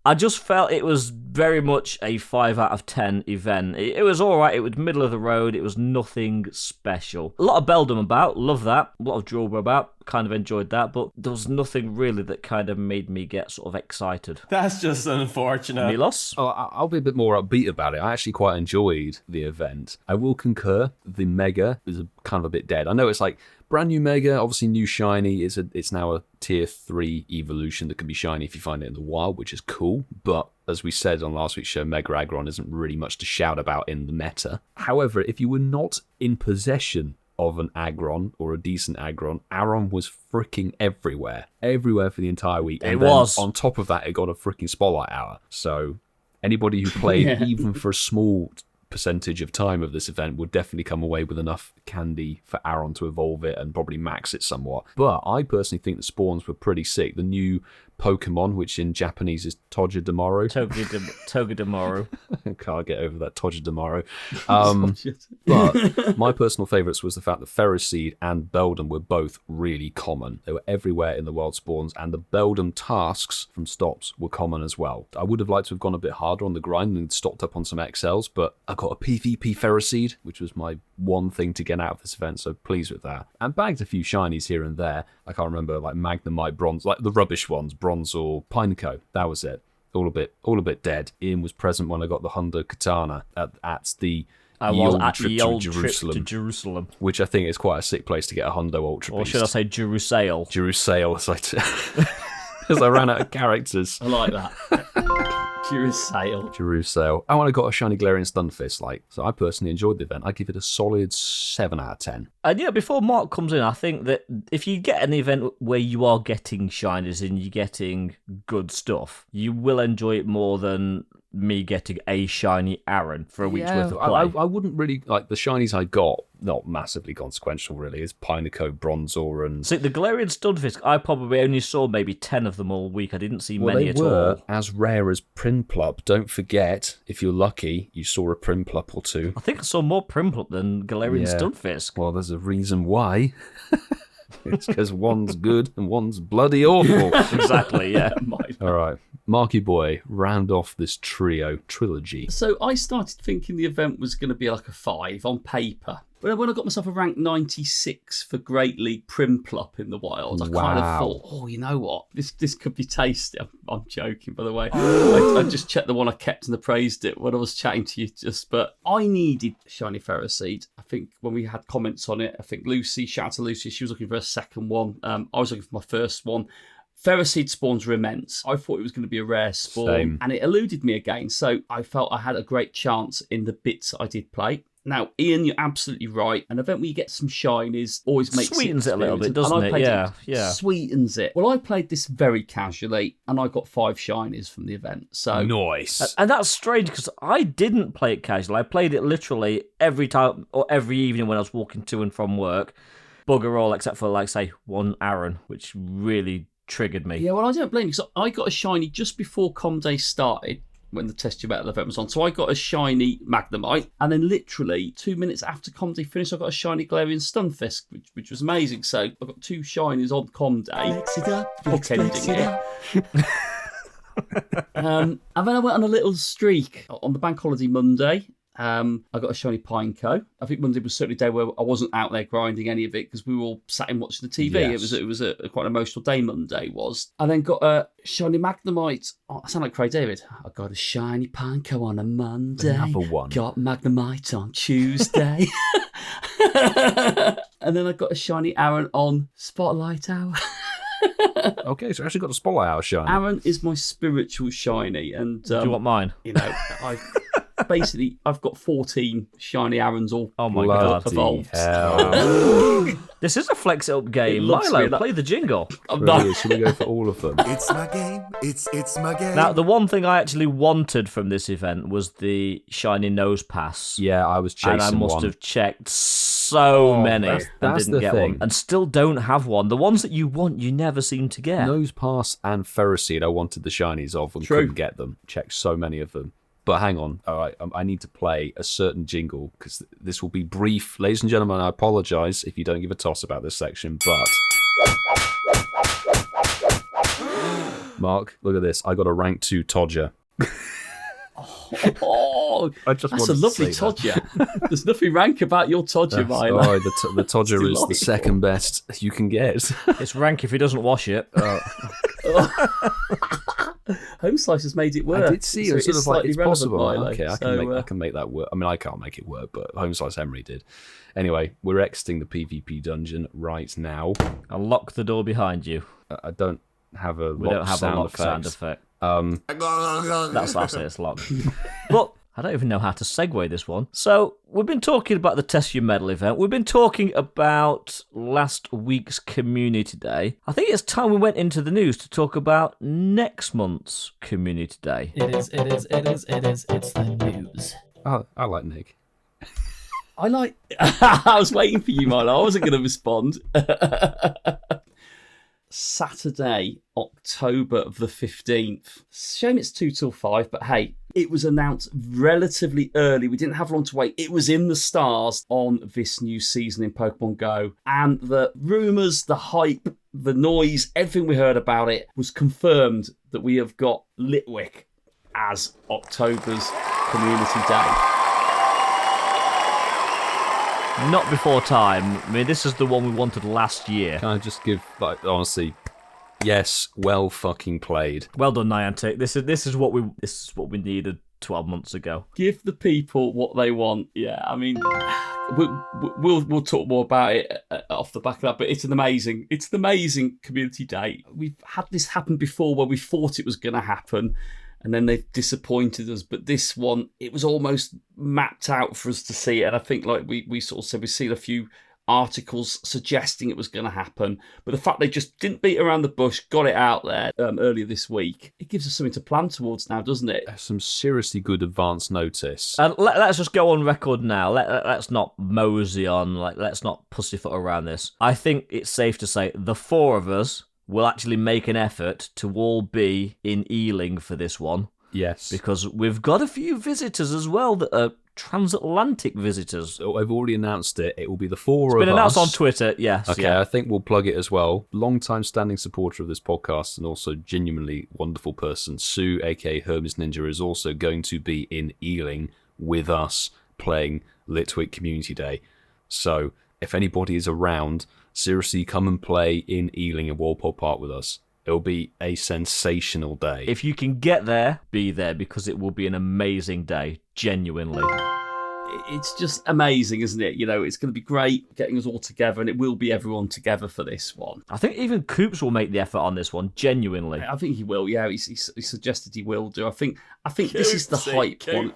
I just felt it was very much a 5 out of 10 event. It was alright, it was middle of the road, it was nothing special. A lot of Beldum about, love that. A lot of Drawber about, kind of enjoyed that, but there was nothing really that kind of made me get sort of excited. That's just unfortunate. Milos? Oh, I'll be a bit more upbeat about it. I actually quite enjoyed the event. I will concur, the Mega is kind of a bit dead. I know it's like brand new Mega, obviously new shiny. It's now a tier 3 evolution that can be shiny if you find it in the wild, which is cool. But as we said on last week's show, Mega Aggron isn't really much to shout about in the meta. However, if you were not in possession of an Aggron or a decent Aggron, Aaron was freaking everywhere for the entire week. And it was. On top of that, it got a freaking spotlight hour. So anybody who played even for a small percentage of time of this event would definitely come away with enough candy for Aaron to evolve it and probably max it somewhat. But I personally think the spawns were pretty sick. The new Pokemon, which in Japanese is Togedemaru. Togedemaru. Can't get over that Togedemaru. But my personal favourites was the fact that Ferroseed and Beldum were both really common. They were everywhere in the wild spawns, and the Beldum tasks from stops were common as well. I would have liked to have gone a bit harder on the grind and stocked up on some XLs, but I got a PvP Ferroseed, which was my one thing to get out of this event, so pleased with that. And bagged a few shinies here and there. I can't remember, like Magnemite, Bronze, like the rubbish ones, Bronze or Pineco. That was it. All a bit dead. Ian was present when I got the Hundo Katana at the old trip to Jerusalem, which I think is quite a sick place to get a Hundo Ultra Beast. Or should I say Jerusalem? Jerusalem, as I ran out of characters. I like that. Jerusalem. Oh, and I got a shiny Galarian Stunfisk. So I personally enjoyed the event. I give it a solid 7 out of 10. And yeah, before Mark comes in, I think that if you get an event where you are getting shinies and you're getting good stuff, you will enjoy it more than me getting a shiny Aaron for a week's worth of play. I wouldn't really like the shinies I got. Not massively consequential, really. Is Pineco, Bronzor, and see the Galarian Stunfisk. I probably only saw maybe 10 of them all week. I didn't see many at all. They were as rare as Primplup. Don't forget, if you're lucky, you saw a Primplup or two. I think I saw more Primplup than Galarian Stunfisk. Well, there's a reason why. It's because one's good and one's bloody awful. Exactly, yeah. All right. Marky boy, round off this trilogy. So I started thinking the event was going to be like a 5 on paper. When I got myself a rank 96 for Great League Primplop in the wild, I kind of thought, oh, you know what? This could be tasty. I'm joking, by the way. I just checked the one I kept and appraised it when I was chatting to you. But I needed Shiny Ferroseed. I think when we had comments on it, I think Lucy, shout out to Lucy, she was looking for a second one. I was looking for my first one. Ferroseed spawns are immense. I thought it was going to be a rare spawn, and it eluded me again. So I felt I had a great chance in the bits I did play. Now, Ian, you're absolutely right. An event where you get some shinies always makes sweetens it a little bit, and doesn't I it? played Yeah. Sweetens it. Well, I played this very casually, and I got 5 shinies from the event. So Nice. And that's strange because I didn't play it casual. I played it literally every time or every evening when I was walking to and from work. Bugger all, except for, like, say, one Aaron, which really triggered me. Yeah, well, I don't blame you, because I got a shiny just before Com Day started, when the Test Your Mettle Event was on. So I got a shiny Magnemite, and then literally 2 minutes after Com Day finished, I got a shiny Galarian Stunfisk, which was amazing. So I got 2 shinies on Com Day, bookending it. And then I went on a little streak on the bank holiday Monday. I got a shiny Pineco. I think Monday was certainly a day where I wasn't out there grinding any of it because we were all sat in watching the TV. Yes. It was a quite an emotional day. Monday was. I then got a shiny Magnemite. Oh, I sound like Craig David. I got a shiny Pineco on a Monday. Another one. Got Magnemite on Tuesday. And then I got a shiny Aaron on Spotlight Hour. Okay, so I actually got a Spotlight Hour shiny. Aaron is my spiritual shiny, and Do you want mine? you know, I've got 14 shiny Aarons all. Oh my god! Evolved. Hell. This is a flex it up game. looks Milo, weird. play the jingle. Really, should we go for all of them? It's my game. It's my game. Now, the one thing I actually wanted from this event was the shiny nose pass. Yeah, I was chasing And I must one. have checked so many and that's didn't the get thing. one. And still don't have one. The ones that you want, you never seem to get. Nose Pass and Ferroseed, I wanted the shinies of and True. couldn't get them. Checked so many of them. But hang on, all right, I need to play a certain jingle because this will be brief. Ladies and gentlemen, I apologise if you don't give a toss about this section, but... Mark, look at this. I got a rank 2 Todger. Oh, I just that's a wanted to lovely say that. Todger. There's nothing rank about your Todger, Milo. Oh, the Todger is delightful. the second best you can get. It's rank if he doesn't wash it. Home Slice has made it work. I did see So it. Sort is of like slightly it's relevant, possible. Milo. Okay, I can make that work. I mean, I can't make it work, but Home Slice Henry did. Anyway, we're exiting the PvP dungeon right now. I'll lock the door behind you. I don't have a We don't have a lock sound effect. That's it, it's locked. But I don't even know how to segue this one. So, we've been talking about the Test Your Mettle event. We've been talking about last week's Community Day. I think it's time we went into the news to talk about next month's Community Day. It's the news. Oh, I like Nick. I like. I was waiting for you, Milo. I wasn't going to respond. Saturday, October the 15th. Shame it's 2 till 5, but hey, it was announced relatively early. We didn't have long to wait. It was in the stars on this new season in Pokemon GO. And the rumours, the hype, the noise, everything we heard about it was confirmed that we have got Litwick as October's Community Day. Not before time. I mean, this is the one we wanted last year. Can I just give, like, honestly, yes, well fucking played. Well done, Niantic. This is what we needed 12 months ago. Give the people what they want. Yeah, I mean, we'll talk more about it off the back of that. But it's an amazing Community Day. We've had this happen before where we thought it was going to happen, and then they've disappointed us. But this one, it was almost mapped out for us to see it. And I think, like we sort of said, we've seen a few articles suggesting it was going to happen. But the fact they just didn't beat around the bush, got it out there earlier this week, it gives us something to plan towards now, doesn't it? Some seriously good advance notice. And let's just go on record now. Let's not mosey on. Let's not pussyfoot around this. I think it's safe to say the 4 of us will actually make an effort to all be in Ealing for this one. Yes. Because we've got a few visitors as well that are transatlantic visitors. I've already announced it. It will be the 4 of us. It's been announced on Twitter, yes. Okay, yeah. I think we'll plug it as well. Long-time standing supporter of this podcast and also genuinely wonderful person, Sue, aka HermesNinja, is also going to be in Ealing with us playing Litwick Community Day. So if anybody is around, seriously, come and play in Ealing and Walpole Park with us. It'll be a sensational day. If you can get there, be there, because it will be an amazing day, genuinely. It's just amazing, isn't it? You know, it's going to be great getting us all together, and it will be everyone together for this one. I think even Coops will make the effort on this one, genuinely. I think he will. Yeah, he suggested he will do. I think this is the hype one.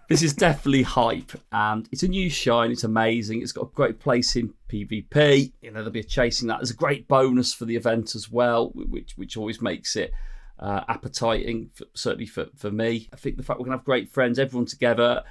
This is definitely hype, and it's a new shine. It's amazing. It's got a great place in PvP. You know, there'll be a chasing that. There's a great bonus for the event as well, which always makes it appetizing, certainly for me. I think the fact we're going to have great friends, everyone together.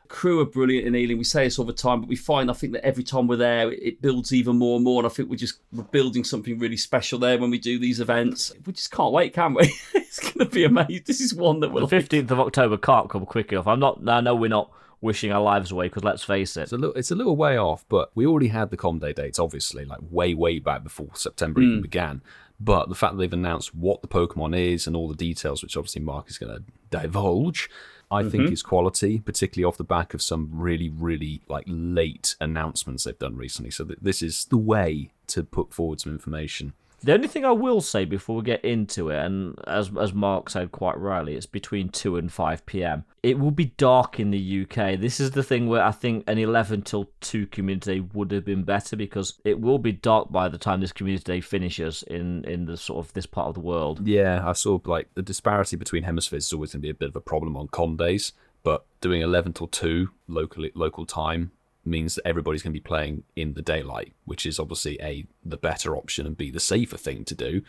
Crew are brilliant in Ealing. We say this all the time, but we find, I think, that every time we're there, it builds even more and more. And I think we're building something really special there when we do these events. We just can't wait, can we? It's going to be amazing. This is one that will. The 15th of October can't come quick enough. I know we're not wishing our lives away, because let's face it, it's a little way off, but we already had the Com Day dates, obviously, like way back before September even began. But the fact that they've announced what the Pokemon is and all the details, which obviously Mark is going to divulge, I think is quality, particularly off the back of some really, really late announcements they've done recently. So this is the way to put forward some information. The only thing I will say before we get into it, and as Mark said quite rightly, it's between 2 and 5 p.m. It will be dark in the UK. This is the thing where I think an 11 till 2 community day would have been better, because it will be dark by the time this community day finishes in the sort of this part of the world. Yeah, I saw the disparity between hemispheres is always going to be a bit of a problem on con days, but doing 11 till 2 local time means that everybody's going to be playing in the daylight, which is obviously the better option and the safer thing to do.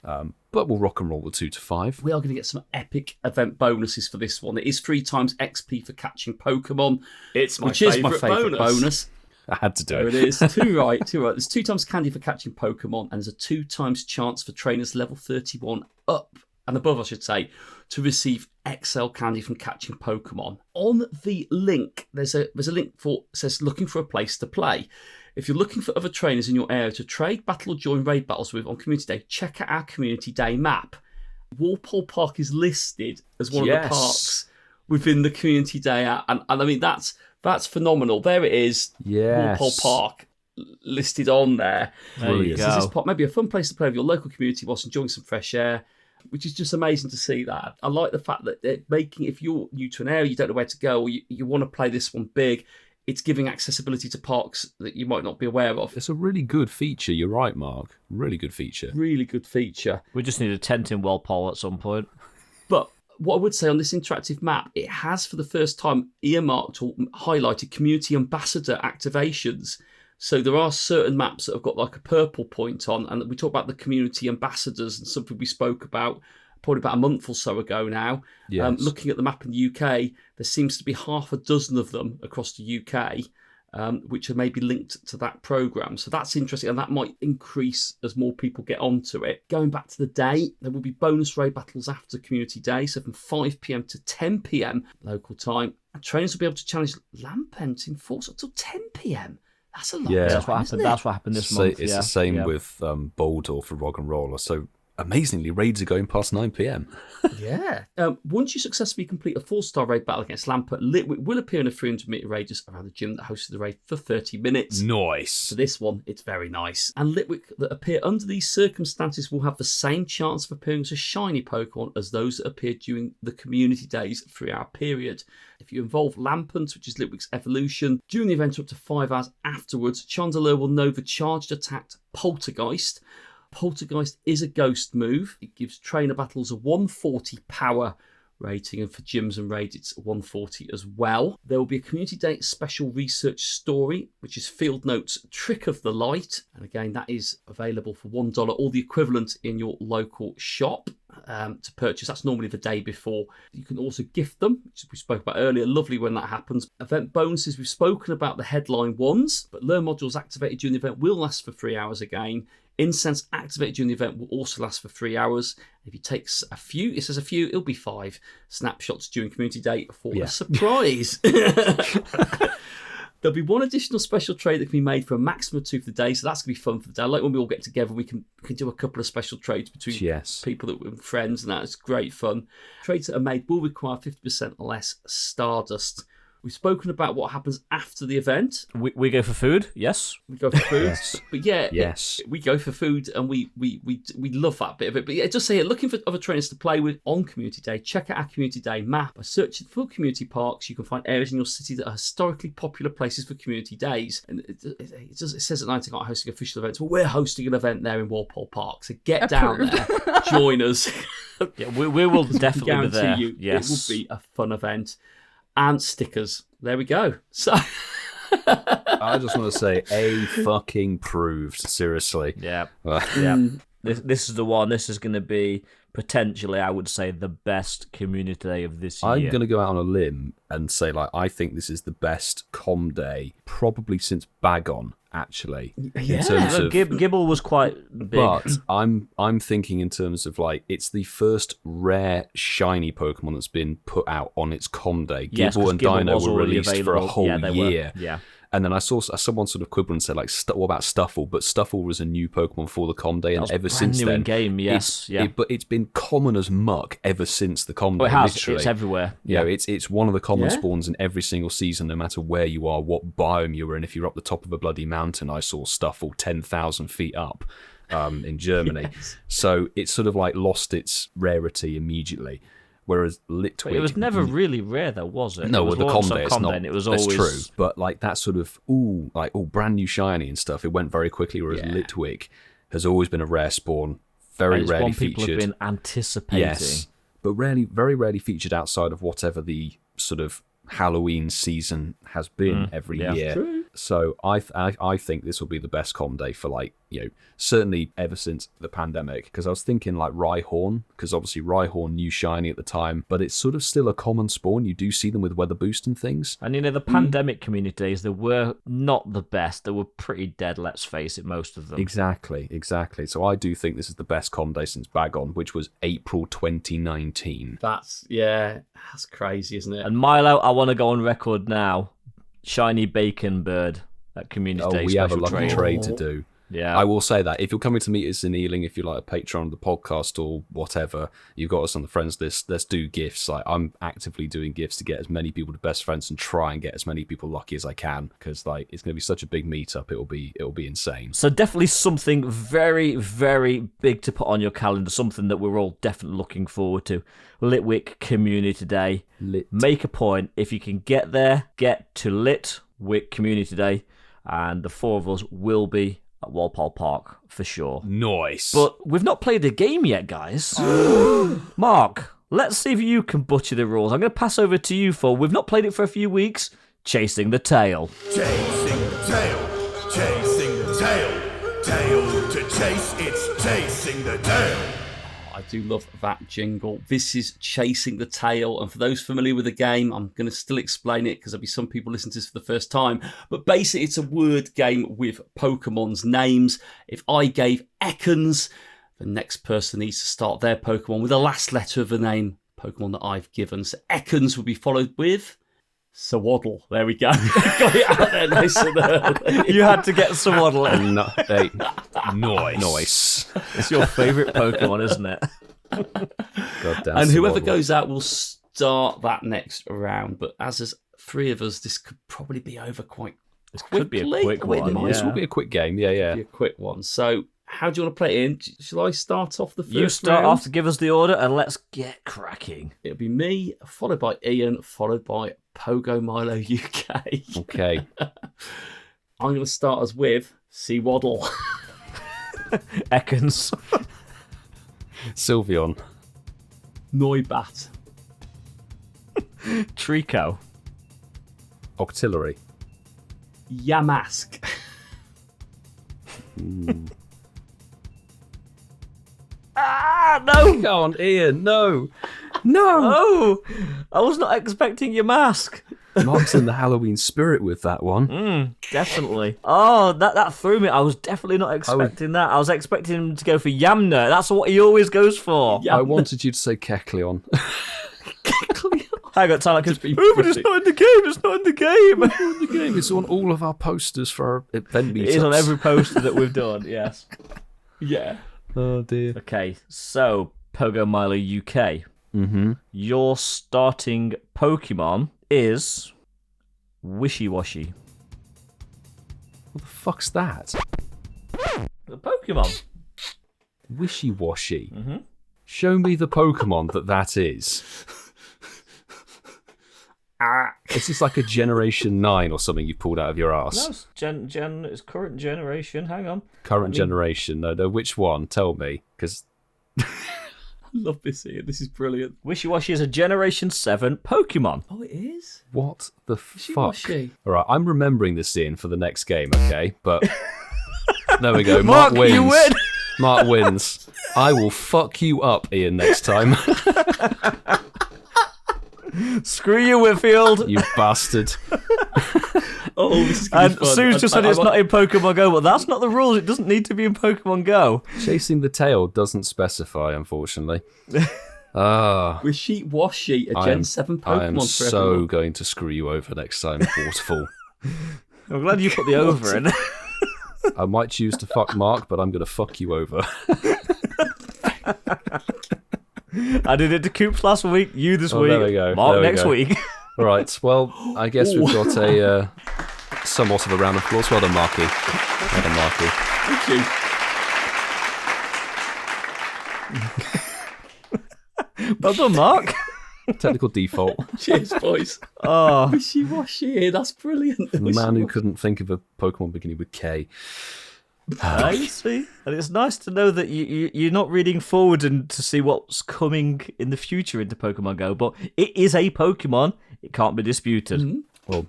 But we'll rock and roll the 2 to 5. We are going to get some epic event bonuses for this one. It is 3 times XP for catching Pokemon, which is my favourite bonus. I had to do it. it. It is. Two right. There's 2 times candy for catching Pokemon, and there's a 2 times chance for trainers level 31 up and above, I should say, to receive XL candy from catching Pokemon. On the link, there's a link says looking for a place to play. If you're looking for other trainers in your area to trade, battle, or join raid battles with on Community Day, check out our Community Day map. Walpole Park is listed as one of the parks within the Community Day app, and I mean that's phenomenal. There it is. Yes. Walpole Park listed on there. There you go. This is maybe a fun place to play with your local community whilst enjoying some fresh air, which is just amazing to see that. I like the fact that they're making, if you're new to an area, you don't know where to go, or you want to play this one big, it's giving accessibility to parks that you might not be aware of. It's a really good feature. You're right, Mark. Really good feature. Really good feature. We just need a tent in Walpole at some point. But what I would say on this interactive map, it has for the first time earmarked or highlighted community ambassador activations. So there are certain maps that have got like a purple point on, and we talk about the community ambassadors, and something we spoke about probably about a month or so ago now. Yes. Looking at the map in the UK, there seems to be half a dozen of them across the UK, which are maybe linked to that programme. So that's interesting, and that might increase as more people get onto it. Going back to the day, there will be bonus raid battles after Community Day, so from 5 p.m. to 10 p.m. local time. And trainers will be able to challenge Lampent in force until 10 p.m. That's a lot. Yeah, That's what happened. That's what happened this month. It's the same with Boldor for Roggenrolla. So amazingly, raids are going past 9 p.m. Yeah. Once you successfully complete a 4-star raid battle against Lampert, Litwick will appear in a 300-metre radius around the gym that hosted the raid for 30 minutes. Nice. For this one, it's very nice. And Litwick that appear under these circumstances will have the same chance of appearing as a shiny Pokemon as those that appeared during the community days 3-hour period. If you involve Lampent, which is Litwick's evolution, during the event up to 5 hours afterwards, Chandelure will know the charged attack Poltergeist. Poltergeist is a ghost move. It gives trainer battles a 140 power rating, and for gyms and raids it's 140 as well. There will be a Community Day special research story, which is Field Notes Trick of the Light, and again that is available for $1 or the equivalent in your local shop to purchase. That's normally the day before. You can also gift them, which we spoke about earlier. Lovely when that happens. Event bonuses, we've spoken about the headline ones, but learn modules activated during the event will last for 3 hours again. Incensed activated during the event will also last for 3 hours. If you take a few, it says a few, it'll be 5 snapshots during Community Day for a surprise. There'll be 1 additional special trade that can be made for a maximum of 2 for the day, so that's going to be fun for the day. I like when we all get together, we can do a couple of special trades between people that we're friends, and that's great fun. Trades that are made will require 50% less Stardust. We've spoken about what happens after the event. We go for food, yes. We go for food. Yes. But yeah, Yes. we go for food, and we love that bit of it. But yeah, just say it, looking for other trainers to play with on Community Day, check out our Community Day map. By searching for community parks, you can find areas in your city that are historically popular places for community days. And it says at Nightingale are hosting official events. Well, we're hosting an event there in Walpole Park. So get down there, join us. Yeah, we will definitely be there. You, yes. it will be a fun event. And stickers. There we go. So I just want to say, fucking proved. Seriously. Yeah. Yeah. This is the one. This is going to be potentially, I would say, the best community day of this year. I'm going to go out on a limb and say, like, I think this is the best com day probably since Bagon, actually. Yeah. In terms of, Gibble was quite big. but I'm thinking in terms of, like, it's the first rare shiny Pokemon that's been put out on its com day. Yes, Gibble 'cause and Gibble Dino was were already released for a available. whole Yeah, they year. were. Yeah. And then I saw someone sort of quibble and said, like, what about Stuffle? But Stuffle was a new Pokemon for the com day, and was ever brand since new then, in-game, yes, yeah. but it's been common as muck ever since the com day. It has. Literally. It's everywhere. You know, it's one of the common Yeah. spawns in every single season, no matter where you are, what biome you're in. If you're up the top of a bloody mountain, I saw Stuffle 10,000 feet up in Germany. Yes. So it's sort of like lost its rarity immediately. Whereas Litwick... But it was never really rare, though, was it? No, it was with the once com on day, it's com not. day, and it was That's always true. But like that sort of, brand new shiny and stuff, it went very quickly, whereas Litwick has always been a rare spawn, very It's rarely one people featured. have been anticipating. Yes, but very rarely featured outside of whatever the sort of Halloween season has been every yeah. year. True. So I think this will be the best com day for, like, certainly ever since the pandemic, because I was thinking like Rhyhorn, because obviously Rhyhorn new shiny at the time, but it's sort of still a common spawn. You do see them with weather boost and things. And the pandemic community days, they were not the best. They were pretty dead, let's face it, most of them. Exactly. So I do think this is the best com day since Bagon, which was April 2019. That's crazy, isn't it? And Milo, I want to go on record now. Shiny Bacon Bird at Community Day We have a special lucky trade. trade to do. Yeah. I will say that if you're coming to meet us in Ealing, if you're like a patron of the podcast or whatever, you've got us on the friends list, let's do gifts. Like, I'm actively doing gifts to get as many people to best friends and try and get as many people lucky as I can, because like it's going to be such a big meetup. It'll be insane. So definitely something very, very big to put on your calendar, something that we're all definitely looking forward to. Litwick Community Day. Make a point. If you can get there, get to Litwick Community Day, and the four of us will be at Walpole Park for sure. Nice. But we've not played a game yet, guys. Mark, let's see if you can butcher the rules. I'm going to pass over to you for, we've not played it for a few weeks, Chasing the Tail. Chasing the tail, chasing the tail, tail to chase, it's chasing the tail. I do love that jingle. This is Chasing the Tail, and for those familiar with the game, I'm going to still explain it because there'll be some people listening to this for the first time. But basically, it's a word game with Pokemon's names. If I gave Ekans, the next person needs to start their Pokemon with the last letter of the name Pokemon that I've given. So Ekans will be followed with Sawaddle. There we go. Got it out there nice and early. You had to get Sawaddle in. Nice. It's your favourite Pokemon, isn't it? Goddamn And whoever Sawaddle. goes out will start that next round. But as there's three of us, this could probably be over quite quickly. Could be a quick one. This Yeah. will be a quick game. Yeah. Be a quick one. So how do you want to play it in? Shall I start off the first You start round? off to give us the order, and let's get cracking. It'll be me, followed by Ian, followed by Pogo Milo UK. Okay. I'm going to start us with Seawaddle. Ekans. Sylveon. Noibat. Trico. Octillery. Yamask. No! Go on, Ian. No. Oh! I was not expecting your mask. Mark's in the Halloween spirit with that one. Definitely. Oh, that threw me. I was definitely not expecting that. I was expecting him to go for Yamna. That's what he always goes for. Yeah. I wanted you to say Kecleon. I got time like, be but it's not in the game. It's not in the game. The game is on all of our posters for our event meetups. It is on every poster that we've done. Yes. Yeah. Oh dear. Okay, so Pogo Milo UK. Mm-hmm. Your starting Pokemon is Wishy-washy. What the fuck's that? The Pokemon. Wishy-washy. Mm-hmm. Show me the Pokemon that is. It's just like a Generation 9 or something you pulled out of your ass. No, it's current generation. Hang on. Current generation. No, which one? Tell me. Because I love this here. This is brilliant. Wishy-washy is a Generation 7 Pokemon. Oh, it is? what the fuck? Wishy-washy. All right, I'm remembering this scene for the next game, okay? But there we go. Mark, wins. you win. Mark wins. I will fuck you up, Ian, next time. Screw you, Whitfield. You bastard. Oh, this is going to And be fun. Sue's just said it's not in Pokemon Go, but that's not the rules. It doesn't need to be in Pokemon Go. Chasing the tail doesn't specify, unfortunately. Wishy-washy, a Gen 7 Pokemon I am for so everyone. going to screw you over next time, Waterfall. I'm glad you put the over in. I might choose to fuck Mark, but I'm going to fuck you over. I did it to Coops last week, you this week, there we go. Mark There we next go. week. All right, well, I guess we've got a somewhat of a round of applause. Well done, Marky. Well done, Marky. Thank you. Well done, Mark. Technical default. Cheers, boys. Oh, Wishy-washy, that's brilliant. The man who couldn't think of a Pokemon beginning with K. I see. And it's nice to know that you're not reading forward and to see what's coming in the future into Pokemon Go, but it is a Pokemon. It can't be disputed. Mm-hmm. Well,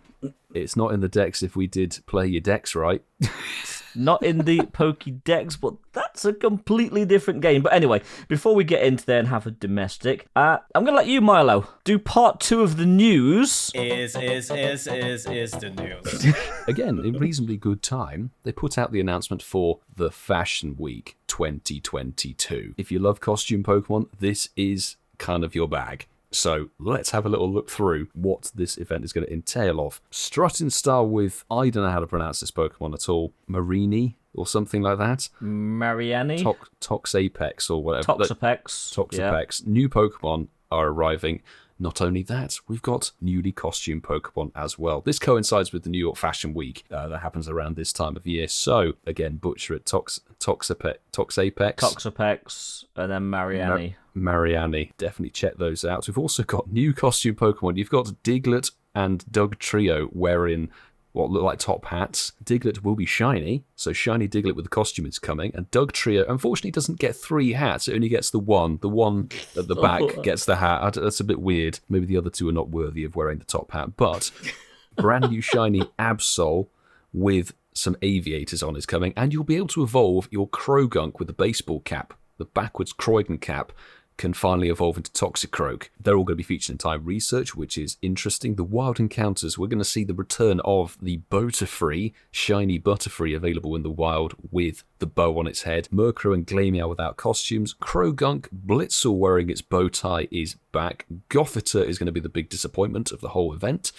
it's not in the decks if we did play your decks right. Not in the Pokédex, but that's a completely different game. But anyway, before we get into there and have a domestic, I'm going to let you, Milo, do part 2 of the news. Is the news. Again, in reasonably good time, they put out the announcement for the Fashion Week 2022. If you love costume Pokemon, this is kind of your bag. So let's have a little look through what this event is going to entail of. Strutting style with, I don't know how to pronounce this Pokemon at all, Marini or something like that. Mariani. Toxapex or whatever. Toxapex. Yeah. New Pokemon are arriving. Not only that, we've got newly costumed Pokemon as well. This coincides with the New York Fashion Week that happens around this time of year. So, again, butcher it, Toxapex. Toxapex, and then Mariani. Mariani. Definitely check those out. We've also got new costume Pokemon. You've got Diglett and Doug Trio wearing what look like top hats. Diglett will be shiny, so shiny Diglett with the costume is coming. And Doug Trio, unfortunately, doesn't get 3 hats. It only gets the one. The one at the back gets the hat. That's a bit weird. Maybe the other 2 are not worthy of wearing the top hat. But brand new shiny Absol with some aviators on is coming. And you'll be able to evolve your Krogunk with the baseball cap. The backwards Croydon cap can finally evolve into Toxicroak. They're all going to be featured in Time Research, which is interesting. The Wild Encounters, we're going to see the return of the Butterfree, shiny Butterfree available in the wild with the bow on its head. Murkrow and Glameow without costumes. Krogunk, Blitzel wearing its bow tie is back. Gothita is going to be the big disappointment of the whole event.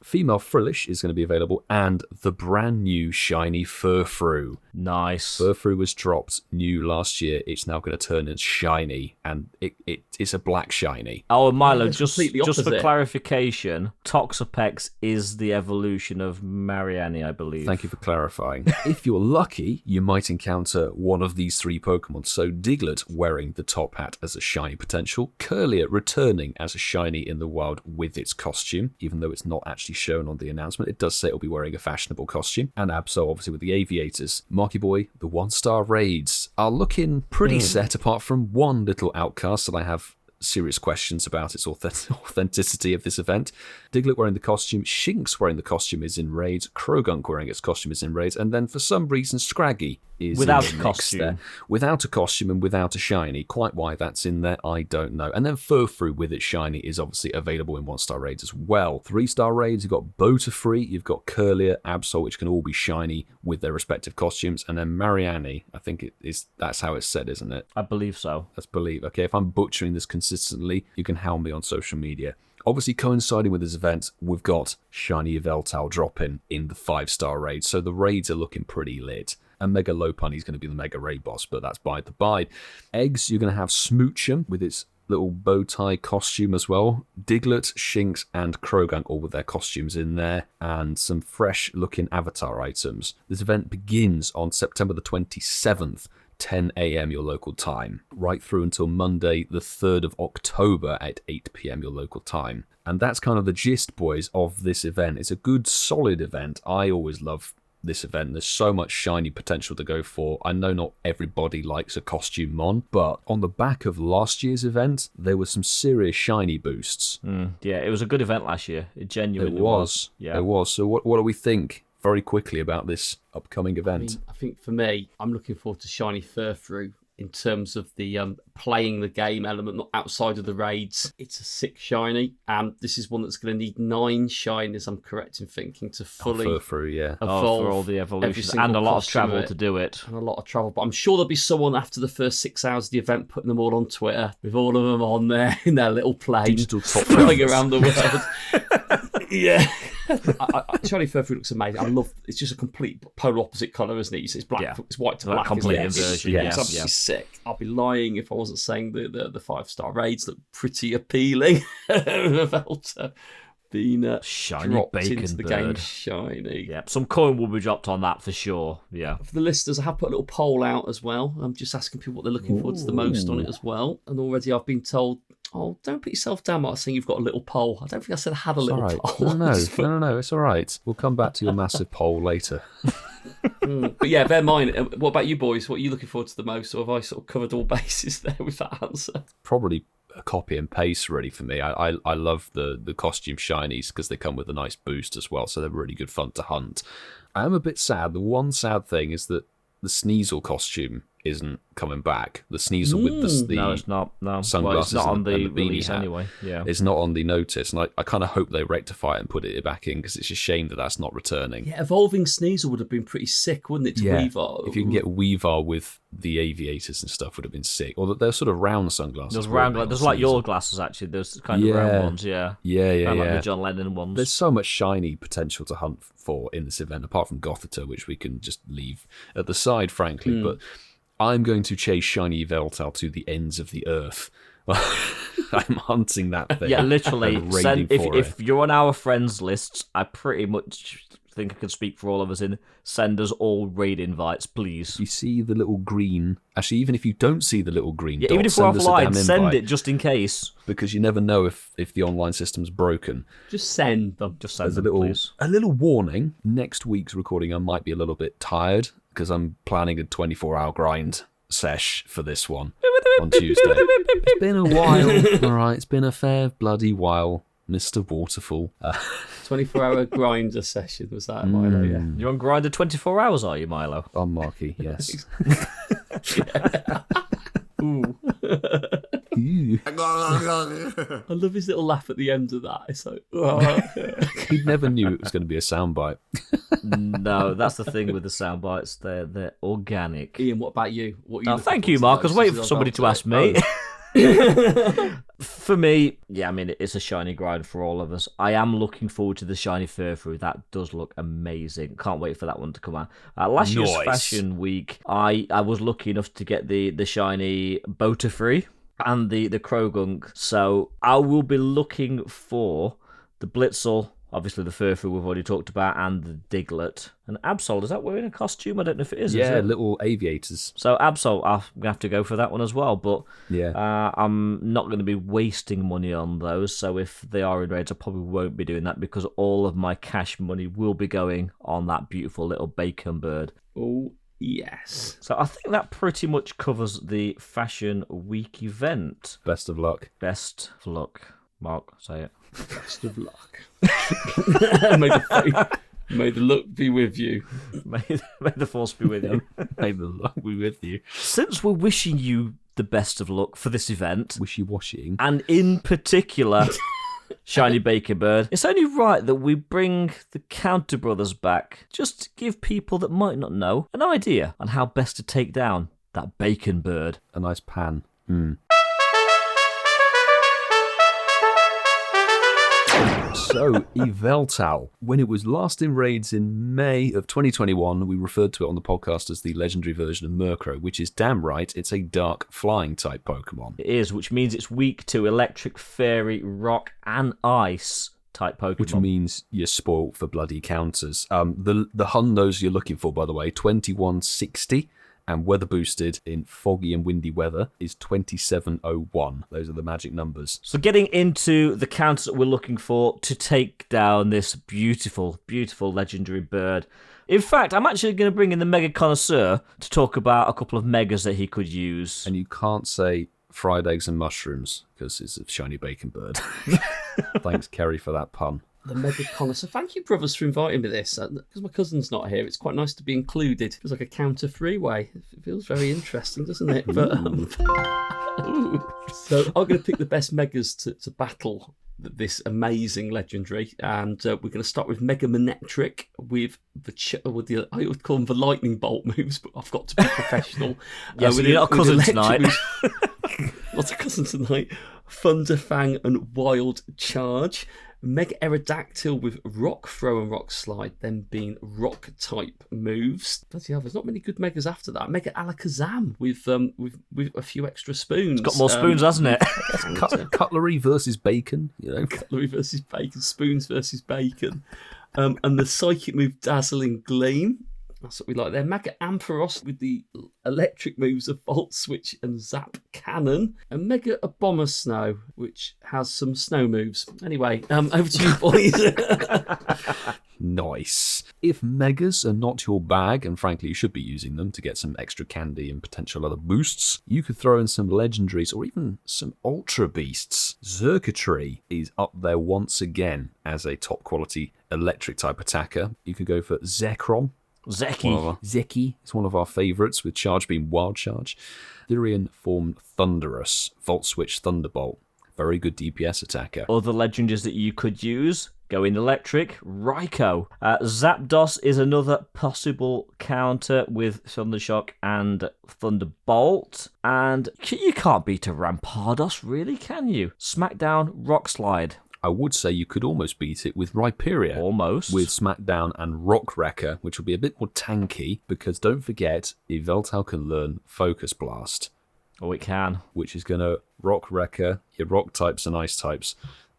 Female Frillish is going to be available, and the brand new shiny Furfrou. Nice. Furfrou was dropped new last year. It's now going to turn in shiny, and it's a black shiny. Oh, Milo, It's just completely for opposite. clarification, Toxapex is the evolution of Mariani, I believe. Thank you for clarifying. If you're lucky, you might encounter one of these 3 Pokemon. So Diglett wearing the top hat as a shiny potential, Curlier returning as a shiny in the wild with its costume, even though it's not actually shown on the announcement. It does say it'll be wearing a fashionable costume. And Absol, obviously, with the aviators. Marky Boy, the 1-star raids are looking pretty set, apart from one little outcast that I have serious questions about its authenticity of this event. Diglett wearing the costume, Shinx wearing the costume is in raids, Krogunk wearing its costume is in raids, and then for some reason Scraggy is Without in a the mix costume. there. Without a costume and without a shiny. Quite why that's in there, I don't know. And then Furfrou with its shiny is obviously available in 1-star raids as well. 3-star raids, you've got Butterfree, you've got Curlier, Absol, which can all be shiny with their respective costumes, and then Mariani, I think that's how it's said, isn't it? I believe so. Let's believe. Okay, if I'm butchering this consistently, you can hound me on social media. Obviously, coinciding with this event, we've got Shiny Yveltal dropping in the 5-star raid, so the raids are looking pretty lit. And Mega Lopunny is going to be the Mega Raid boss, but that's by the by. Eggs, you're going to have Smoochum with its little bow tie costume as well. Diglett, Shinx, and Croagunk all with their costumes in there, and some fresh looking avatar items. This event begins on September the 27th, 10 a.m. your local time, right through until Monday the 3rd of October at 8 p.m. your local time. And that's kind of the gist, boys, of this event. It's a good, solid event. I always love this event. There's so much shiny potential to go for. I know not everybody likes a costume mon, but on the back of last year's event, there were some serious shiny boosts. Yeah, it was a good event last year. It genuinely It was. Yeah. It was. So what do we think, very quickly, about this upcoming event? I think for me, I'm looking forward to Shiny Furfrou in terms of the playing the game element, not outside of the raids. It's a 6 shiny, and this is one that's going to need 9 shinies, I'm correct in thinking, to fully Furfrou, yeah. evolve for all the evolutions every and a lot of costume travel to do it. and a lot of travel. But I'm sure there'll be someone after the first 6 hours of the event putting them all on Twitter with all of them on there in their little plane, Digital top flying rankers. around the world. Yeah. Shiny Furfrou looks amazing. I love. It's just a complete polar opposite colour, isn't it? It's black. Yeah. It's white to Like black. complete isn't it? inversion, It's yes, absolutely yeah. sick. I'll be lying if I wasn't saying the 5-star raids look pretty appealing. Velta being Shiny dropped bacon into the bird. game shiny. Yeah, some coin will be dropped on that for sure. Yeah. For the listeners, I have put a little poll out as well. I'm just asking people what they're looking forward to the most on it as well. And already I've been told, oh, don't put yourself down, Mark, saying you've got a little poll. I don't think I said I had a It's little all right. poll. No, it's all right. We'll come back to your massive poll later. But yeah, bear in mind, what about you boys? What are you looking forward to the most? Or have I sort of covered all bases there with that answer? Probably a copy and paste really for me. I love the costume shinies because they come with a nice boost as well, so they're really good fun to hunt. I am a bit sad. The one sad thing is that the Sneasel costume isn't coming back. The Sneasel with the No, it's not. No. Well, it's sunglasses not on and the the beanie release hat. anyway. Yeah. It's not on the notice, and I kind of hope they rectify it and put it back in because it's a shame that that's not returning. Yeah, evolving Sneasel would have been pretty sick, wouldn't it, to Weavar? If you can get Weavar with the aviators and stuff, would have been sick. Or they're sort of round sunglasses. There's weren't round. they, on There's like your Sneasel? glasses actually. There's kind of round ones. Yeah. Yeah. Kind of like the John Lennon ones. There's so much shiny potential to hunt for in this event, apart from Gothita, which we can just leave at the side, frankly. But I'm going to chase shiny Veltal to the ends of the earth. I'm hunting that thing. Yeah, literally. and raiding for If you're on our friends lists, I pretty much think I can speak for all of us in send us all raid invites, please. You see the little green. Actually, even if you don't see the little green dot, Even if we're send us a damn offline, send invite, it just in case. because you never know if the online system's broken. Just send them. Just send There's them, please. a little warning. Next week's recording, I might be a little bit tired because I'm planning a 24-hour grind sesh for this one on Tuesday. It's been a while. All right, it's been a fair bloody while, Mr. Waterfall. 24-hour grinder session, was that, Milo? Yeah. You're on Grindr 24 hours, are you, Milo? I'm Marky, yes. Ooh. Ew. I love his little laugh at the end of that. It's like, oh. He never knew it was going to be a soundbite. No, that's the thing with the sound bites. They're organic. Ian, what about you? What are you looking Thank you, forward Mark. I to was most? waiting This for is somebody about to ask me. For me, yeah, I mean, it's a shiny grind for all of us. I am looking forward to the shiny Furfrou. That does look amazing. Can't wait for that one to come out. Last year's Nice. Fashion Week, I was lucky enough to get the shiny Butterfree and the Croagunk. So I will be looking for the Blitzel, obviously the Furfrou we've already talked about, and the Diglett. And Absol, is that wearing a costume? I don't know if it is. Yeah, is it? little aviators. So Absol, I'm going to have to go for that one as well. But Yeah. I'm not going to be wasting money on those. So if they are in raids, I probably won't be doing that because all of my cash money will be going on that beautiful little bacon bird. Oh, yes. So I think that pretty much covers the Fashion Week event. Best of luck. Best of luck. Mark, say it. Best of luck. May the luck be with you. May the force be with you. May the luck be with you. Since we're wishing you the best of luck for this event, Wishy-washying. and in particular Shiny Bacon Bird, it's only right that we bring the Counter Brothers back just to give people that might not know an idea on how best to take down that Bacon Bird. A nice pan. So, Yveltal. When it was last in raids in May of 2021, we referred to it on the podcast as the legendary version of Murkrow, which is damn right, it's a dark flying type Pokemon. It is, which means it's weak to electric, fairy, rock, and ice type Pokemon. Which means you're spoilt for bloody counters. The hundos you're looking for, by the way, 2160. And weather boosted in foggy and windy weather is 2701. Those are the magic numbers. So getting into the counters that we're looking for to take down this beautiful, beautiful legendary bird. In fact, I'm actually going to bring in the Mega Connoisseur to talk about a couple of megas that he could use. And you can't say fried eggs and mushrooms because it's a shiny bacon bird. Thanks, Kerry, for that pun. The Mega Connoisseur. Thank you, brothers, for inviting me this. Because my cousin's not here, it's quite nice to be included. It feels like a counter freeway. It feels very interesting, doesn't it? But so I'm going to pick the best megas to battle this amazing legendary, and we're going to start with Mega Manectric with the I would call them the lightning bolt moves, but I've got to be professional. Yes, you're not a cousin tonight. Not a cousin tonight. Thunderfang and Wild Charge. Mega Aerodactyl with Rock Throw and Rock Slide, then being Rock type moves. Bloody hell, there's not many good megas after that. Mega Alakazam with a few extra spoons. It's got more spoons, hasn't it? Cutlery versus bacon, you know. Cutlery versus bacon, spoons versus bacon. And the psychic move Dazzling Gleam. That's what we like there. Mega Ampharos with the electric moves of Volt Switch and Zap Cannon. And Mega Abomasnow, which has some snow moves. Anyway, over to you, boys. Nice. If megas are not your bag, and frankly you should be using them to get some extra candy and potential other boosts, you could throw in some legendaries or even some ultra beasts. Xurkitree is up there once again as a top quality electric type attacker. You could go for Zekrom. Zeki is one of our favourites, with charge being Wild Charge. Therian formed Thunderous, Volt Switch Thunderbolt. Very good DPS attacker. Other legendaries that you could use, go in electric, Raikou. Zapdos is another possible counter with Thundershock and Thunderbolt. And you can't beat a Rampardos, really, can you? Smackdown, Rock Slide. I would say you could almost beat it with Rhyperior. Almost. With Smackdown and Rock Wrecker, which will be a bit more tanky, because don't forget, Yveltal can learn Focus Blast. Oh, it can. Which is going to Rock Wrecker your Rock types and Ice types.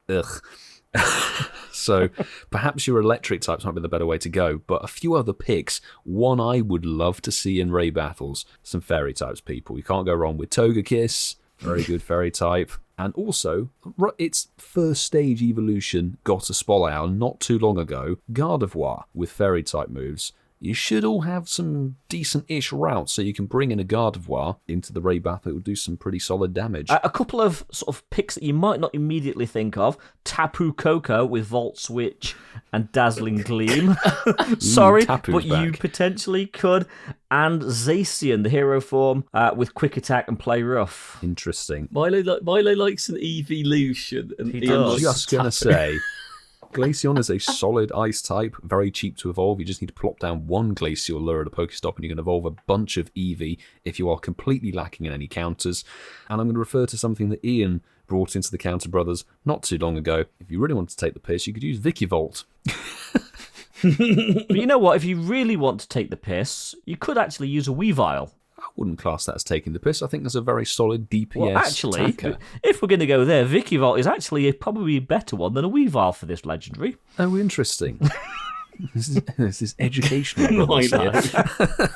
Ugh. So perhaps your electric types might be the better way to go, but a few other picks. One I would love to see in Ray battles, some fairy types, people. You can't go wrong with Togekiss, very good fairy type. And also, its first stage evolution got a Spolao not too long ago, Gardevoir with fairy type moves. You should all have some decent-ish routes so you can bring in a Gardevoir into the Ray battle. It will do some pretty solid damage. A couple of sort of picks that you might not immediately think of. Tapu Koko with Volt Switch and Dazzling Gleam. Sorry, Tapu's but back. you potentially could. And Zacian, the hero form, with Quick Attack and Play Rough. Interesting. Milo likes an evolution. And He Ian does. likes Just going to Tapu. say, Glaceon is a solid ice type, very cheap to evolve. You just need to plop down one Glaceal lure at a Pokestop and you can evolve a bunch of Eevee if you are completely lacking in any counters. And I'm going to refer to something that Ian brought into the Counter Brothers not too long ago. If you really want to take the piss, you could use Vikavolt. But you know what? If you really want to take the piss, you could actually use a Weavile. I wouldn't class that as taking the piss. I think there's a very solid DPS Well, actually, attacker. if we're going to go there, Vikavolt is actually probably a better one than a Weavile for this legendary. Oh, interesting. This is educational. brothers here.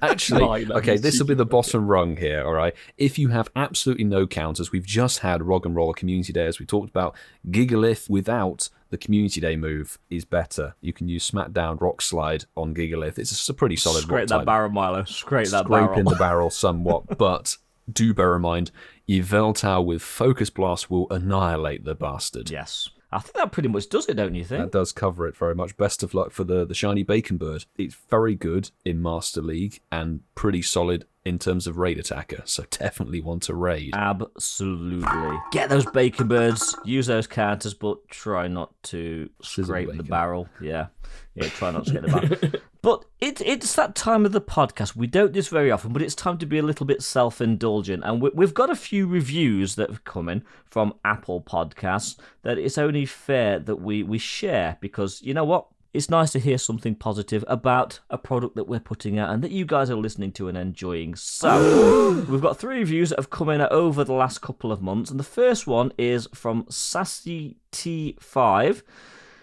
Actually, okay, this will be the bottom rung here, all right? If you have absolutely no counters, we've just had Roggenrolla Community Day, as we talked about. Gigalith without the Community Day move is better. You can use Smackdown Rock Slide on Gigalith. It's just a pretty solid Scrape rock that type. barrel, Milo. Scrape that Scrape barrel. in the barrel somewhat, but do bear in mind, Yveltal with Focus Blast will annihilate the bastard. Yes. I think that pretty much does it, don't you think? That does cover it very much. Best of luck for the shiny bacon bird. It's very good in Master League and pretty solid in terms of raid attacker, so definitely want to raid. Absolutely. Get those bacon birds, use those counters, but try not to scrape the barrel. Yeah, try not to get the barrel. But it's that time of the podcast. We don't do this very often, but it's time to be a little bit self-indulgent. And we've got a few reviews that have come in from Apple Podcasts that it's only fair that we share, because you know what? It's nice to hear something positive about a product that we're putting out and that you guys are listening to and enjoying. So, we've got 3 reviews that have come in over the last couple of months. And the first one is from Sassy T5,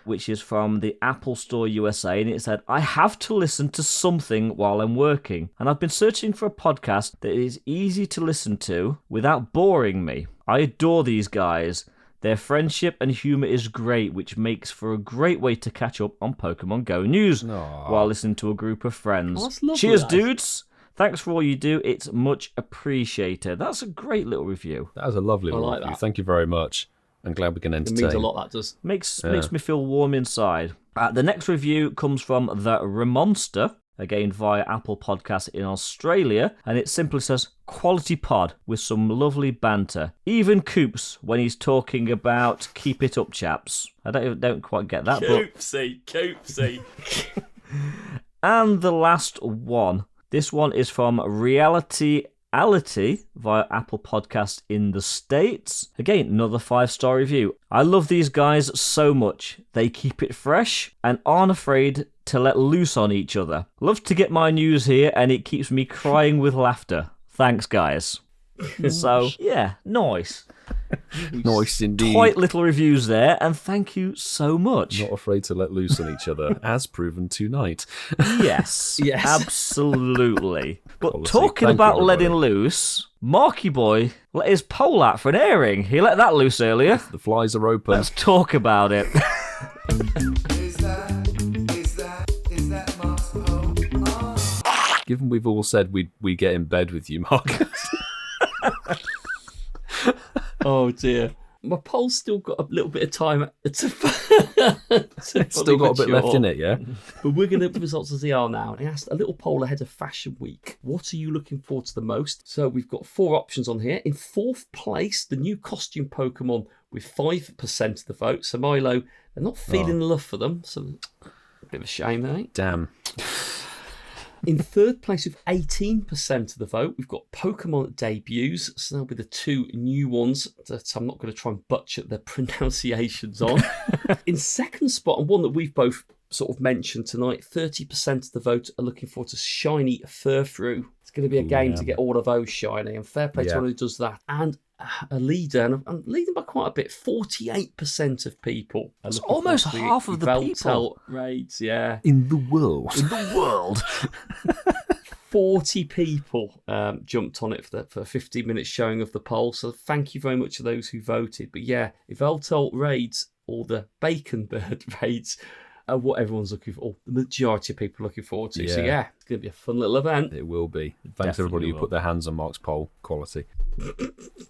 which is from the Apple Store USA. And it said, I have to listen to something while I'm working. And I've been searching for a podcast that is easy to listen to without boring me. I adore these guys. Their friendship and humour is great, which makes for a great way to catch up on Pokemon Go news while listening to a group of friends. Cheers, dudes. Thanks for all you do. It's much appreciated. That's a great little review. That was a lovely little review. That. Thank you very much. I'm glad we can entertain. It means a lot, that does. Makes me feel warm inside. The next review comes from the Ramonster, again via Apple Podcasts in Australia, and it simply says, quality pod with some lovely banter. Even Coops when he's talking about keep it up, chaps. I don't quite get that. Coopsy. And the last one. This one is from Reality via Apple Podcasts in the States. Again, another 5-star review. I love these guys so much. They keep it fresh and aren't afraid to let loose on each other. Love to get my news here, and it keeps me crying with laughter. Thanks, guys. So, yeah, nice. Nice indeed. Quite little reviews there, and thank you so much. Not afraid to let loose on each other, as proven tonight. Yes, absolutely. But talking about letting loose, Marky Boy let his pole out for an airing. He let that loose earlier. The flies are open. Let's talk about it. Is that Mark's pole? Oh. Given we've all said we get in bed with you, Marcus. Oh dear. My poll's still got a little bit of time It's still got a bit left in it, yeah? But we're going to the results as they are now. And I asked a little poll ahead of Fashion Week. What are you looking forward to the most? So we've got 4 options on here. In 4th place, the new costume Pokemon with 5% of the vote. So Milo, they're not feeling the love for them. So a bit of a shame, eh? Damn. In 3rd place with 18% of the vote, we've got Pokemon debuts. So that'll be the 2 new ones that I'm not going to try and butcher their pronunciations on. In 2nd spot, and one that we've both sort of mentioned tonight, 30% of the vote are looking forward to Shiny Furfroux. It's going to be a game to get all of those shiny, and fair play to anyone who does that. And a leader, and I'm leading by quite a bit, 48% of people. It's almost half of the people. Raids, yeah. In the world. 40 people jumped on it for a 15-minute showing of the poll, so thank you very much to those who voted. But yeah, if Yveltal raids or the Bacon Bird raids are what everyone's looking for, or the majority of people are looking forward to. So yeah, it's going to be a fun little event. It will be. Thanks everybody who put their hands on Mark's poll. Quality.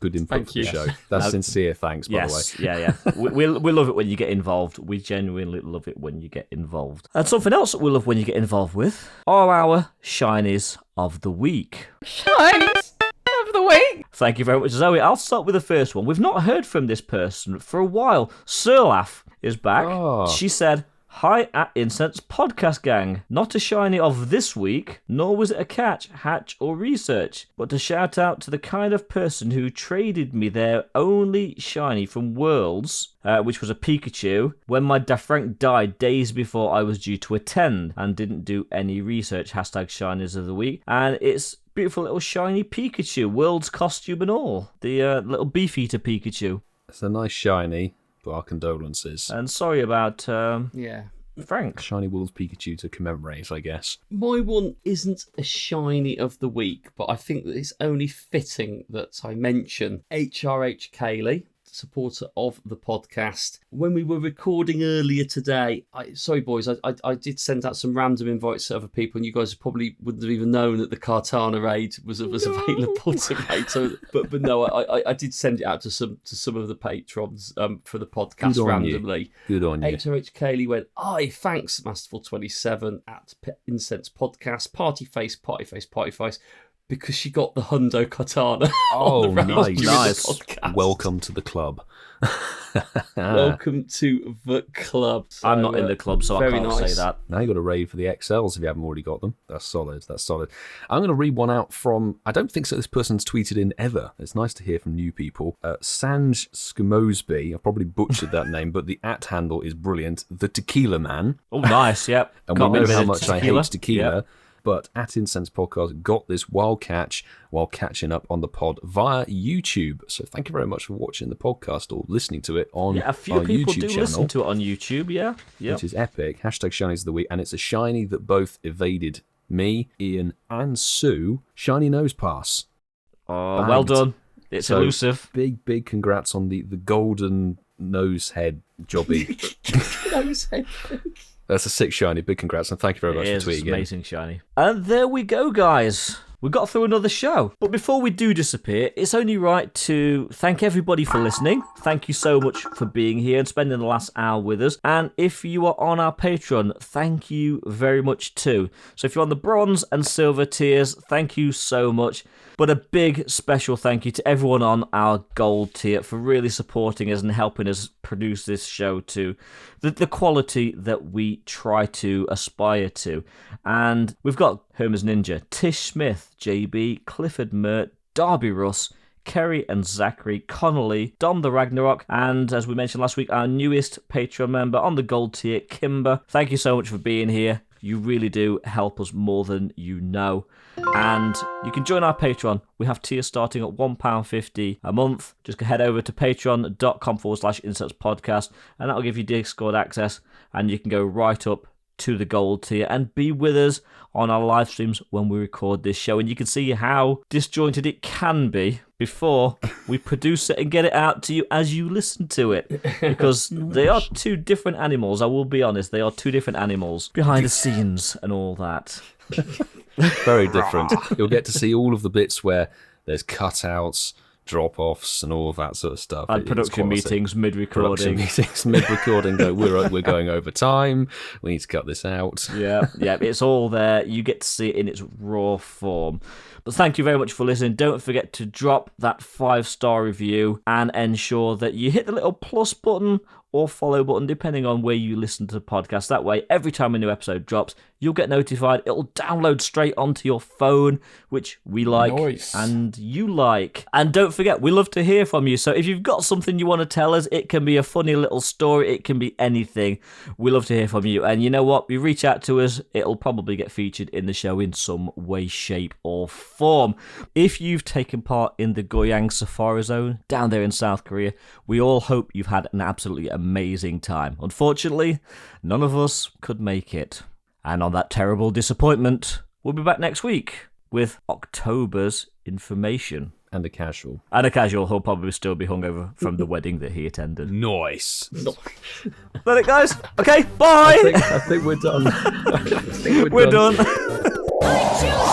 Good input for the show. That's sincere thanks, by the way. Yeah. we love it when you get involved. We genuinely love it when you get involved. And something else that we love when you get involved with are our Shinies of the Week. Shinies of the week. Thank you very much, Zoe. I'll start with the first one. We've not heard from this person for a while. Sirlaf is back. Oh. She said, hi at Incensed Podcast Gang. Not a shiny of this week, nor was it a catch, hatch, or research, but to shout out to the kind of person who traded me their only shiny from Worlds, which was a Pikachu, when my Dafrank died days before I was due to attend, and didn't do any research. Hashtag shinies of the week. And it's beautiful little shiny Pikachu, Worlds costume and all. The little Beefeater Pikachu. It's a nice shiny. Our condolences. And sorry about Frank. Shiny Wolves Pikachu to commemorate, I guess. My one isn't a shiny of the week, but I think that it's only fitting that I mention HRH Kaylee, supporter of the podcast. When we were recording earlier today, sorry boys, I did send out some random invites to other people, and you guys probably wouldn't have even known that the Kartana raid was available to raid. So, but no, I did send it out to some of the patrons for the podcast randomly. Good on you. HRH Kaylee went, thanks Masterful27 at Incensed Podcast, party face. because she got the Hundo Katana. Oh, on the round during the nice. podcast. Welcome to the club. Welcome to the club. So, I'm not in the club, so I very can't nice. say that. Now you got to raid for the XLs if you haven't already got them. That's solid. I'm going to read one out from, I don't think so this person's tweeted in ever. It's nice to hear from new people. Sanj Skimosby, I probably butchered that name, but the @ handle is brilliant. The Tequila Man. Oh, nice, yep. And Got we me a know bit how of much I tequila. hate tequila. Yep. But Incensed Podcast got this wild catch while catching up on the pod via YouTube. So thank you very much for watching the podcast or listening to it on Yeah, a few our people YouTube do channel, listen to it on YouTube, yeah. Yep. which is epic. #Shinies of the week. And it's a shiny that both evaded me, Ian, and Sue. Shiny nose pass. Oh, Bagged. well done. It's So, elusive. Big congrats on the golden nose head jobby. That's a sick shiny. Big congrats and thank you very much It for is tweeting. amazing, shiny. And there we go, guys. We got through another show. But before we do disappear, it's only right to thank everybody for listening. Thank you so much for being here and spending the last hour with us. And if you are on our Patreon, thank you very much too. So if you're on the bronze and silver tiers, thank you so much. But a big special thank you to everyone on our gold tier for really supporting us and helping us produce this show to the quality that we try to aspire to. And we've got HermesNinja, TishSmith, JB, CliffordMert, DerbyRuss, Kerry and Zachary, Connolly, Dom the Ragnarok, and as we mentioned last week, our newest Patreon member on the gold tier, Kimber. Thank you so much for being here. You really do help us more than you know. And you can join our Patreon. We have tiers starting at £1.50 a month. Just head over to patreon.com/IncensedPodcast, and that'll give you Discord access, and you can go right up to the gold tier and be with us on our live streams when we record this show. And you can see how disjointed it can be before we produce it and get it out to you as you listen to it, because they are two different animals. I will be honest, they are two different animals behind the scenes and all that. Very different. You'll get to see all of the bits where there's cutouts, drop-offs, and all of that sort of stuff. And It's production quality. meetings Production mid-recording. meetings mid-recording. We're going over time. We need to cut this out. Yeah, it's all there. You get to see it in its raw form. But thank you very much for listening. Don't forget to drop that 5-star review and ensure that you hit the little plus button or follow button, depending on where you listen to the podcast. That way, every time a new episode drops, you'll get notified. It'll download straight onto your phone, which we like and you like. And don't forget, we love to hear from you. So if you've got something you want to tell us, it can be a funny little story. It can be anything. We love to hear from you. And you know what? You reach out to us, it'll probably get featured in the show in some way, shape, or form. If you've taken part in the Goyang Safari Zone down there in South Korea, we all hope you've had an absolutely amazing time. Unfortunately, none of us could make it. And on that terrible disappointment, we'll be back next week with October's information. And a casual. And a casual who'll probably still be hungover from the wedding that he attended. Nice. Let it, guys. Okay, bye. I think we're done. We're done. I choose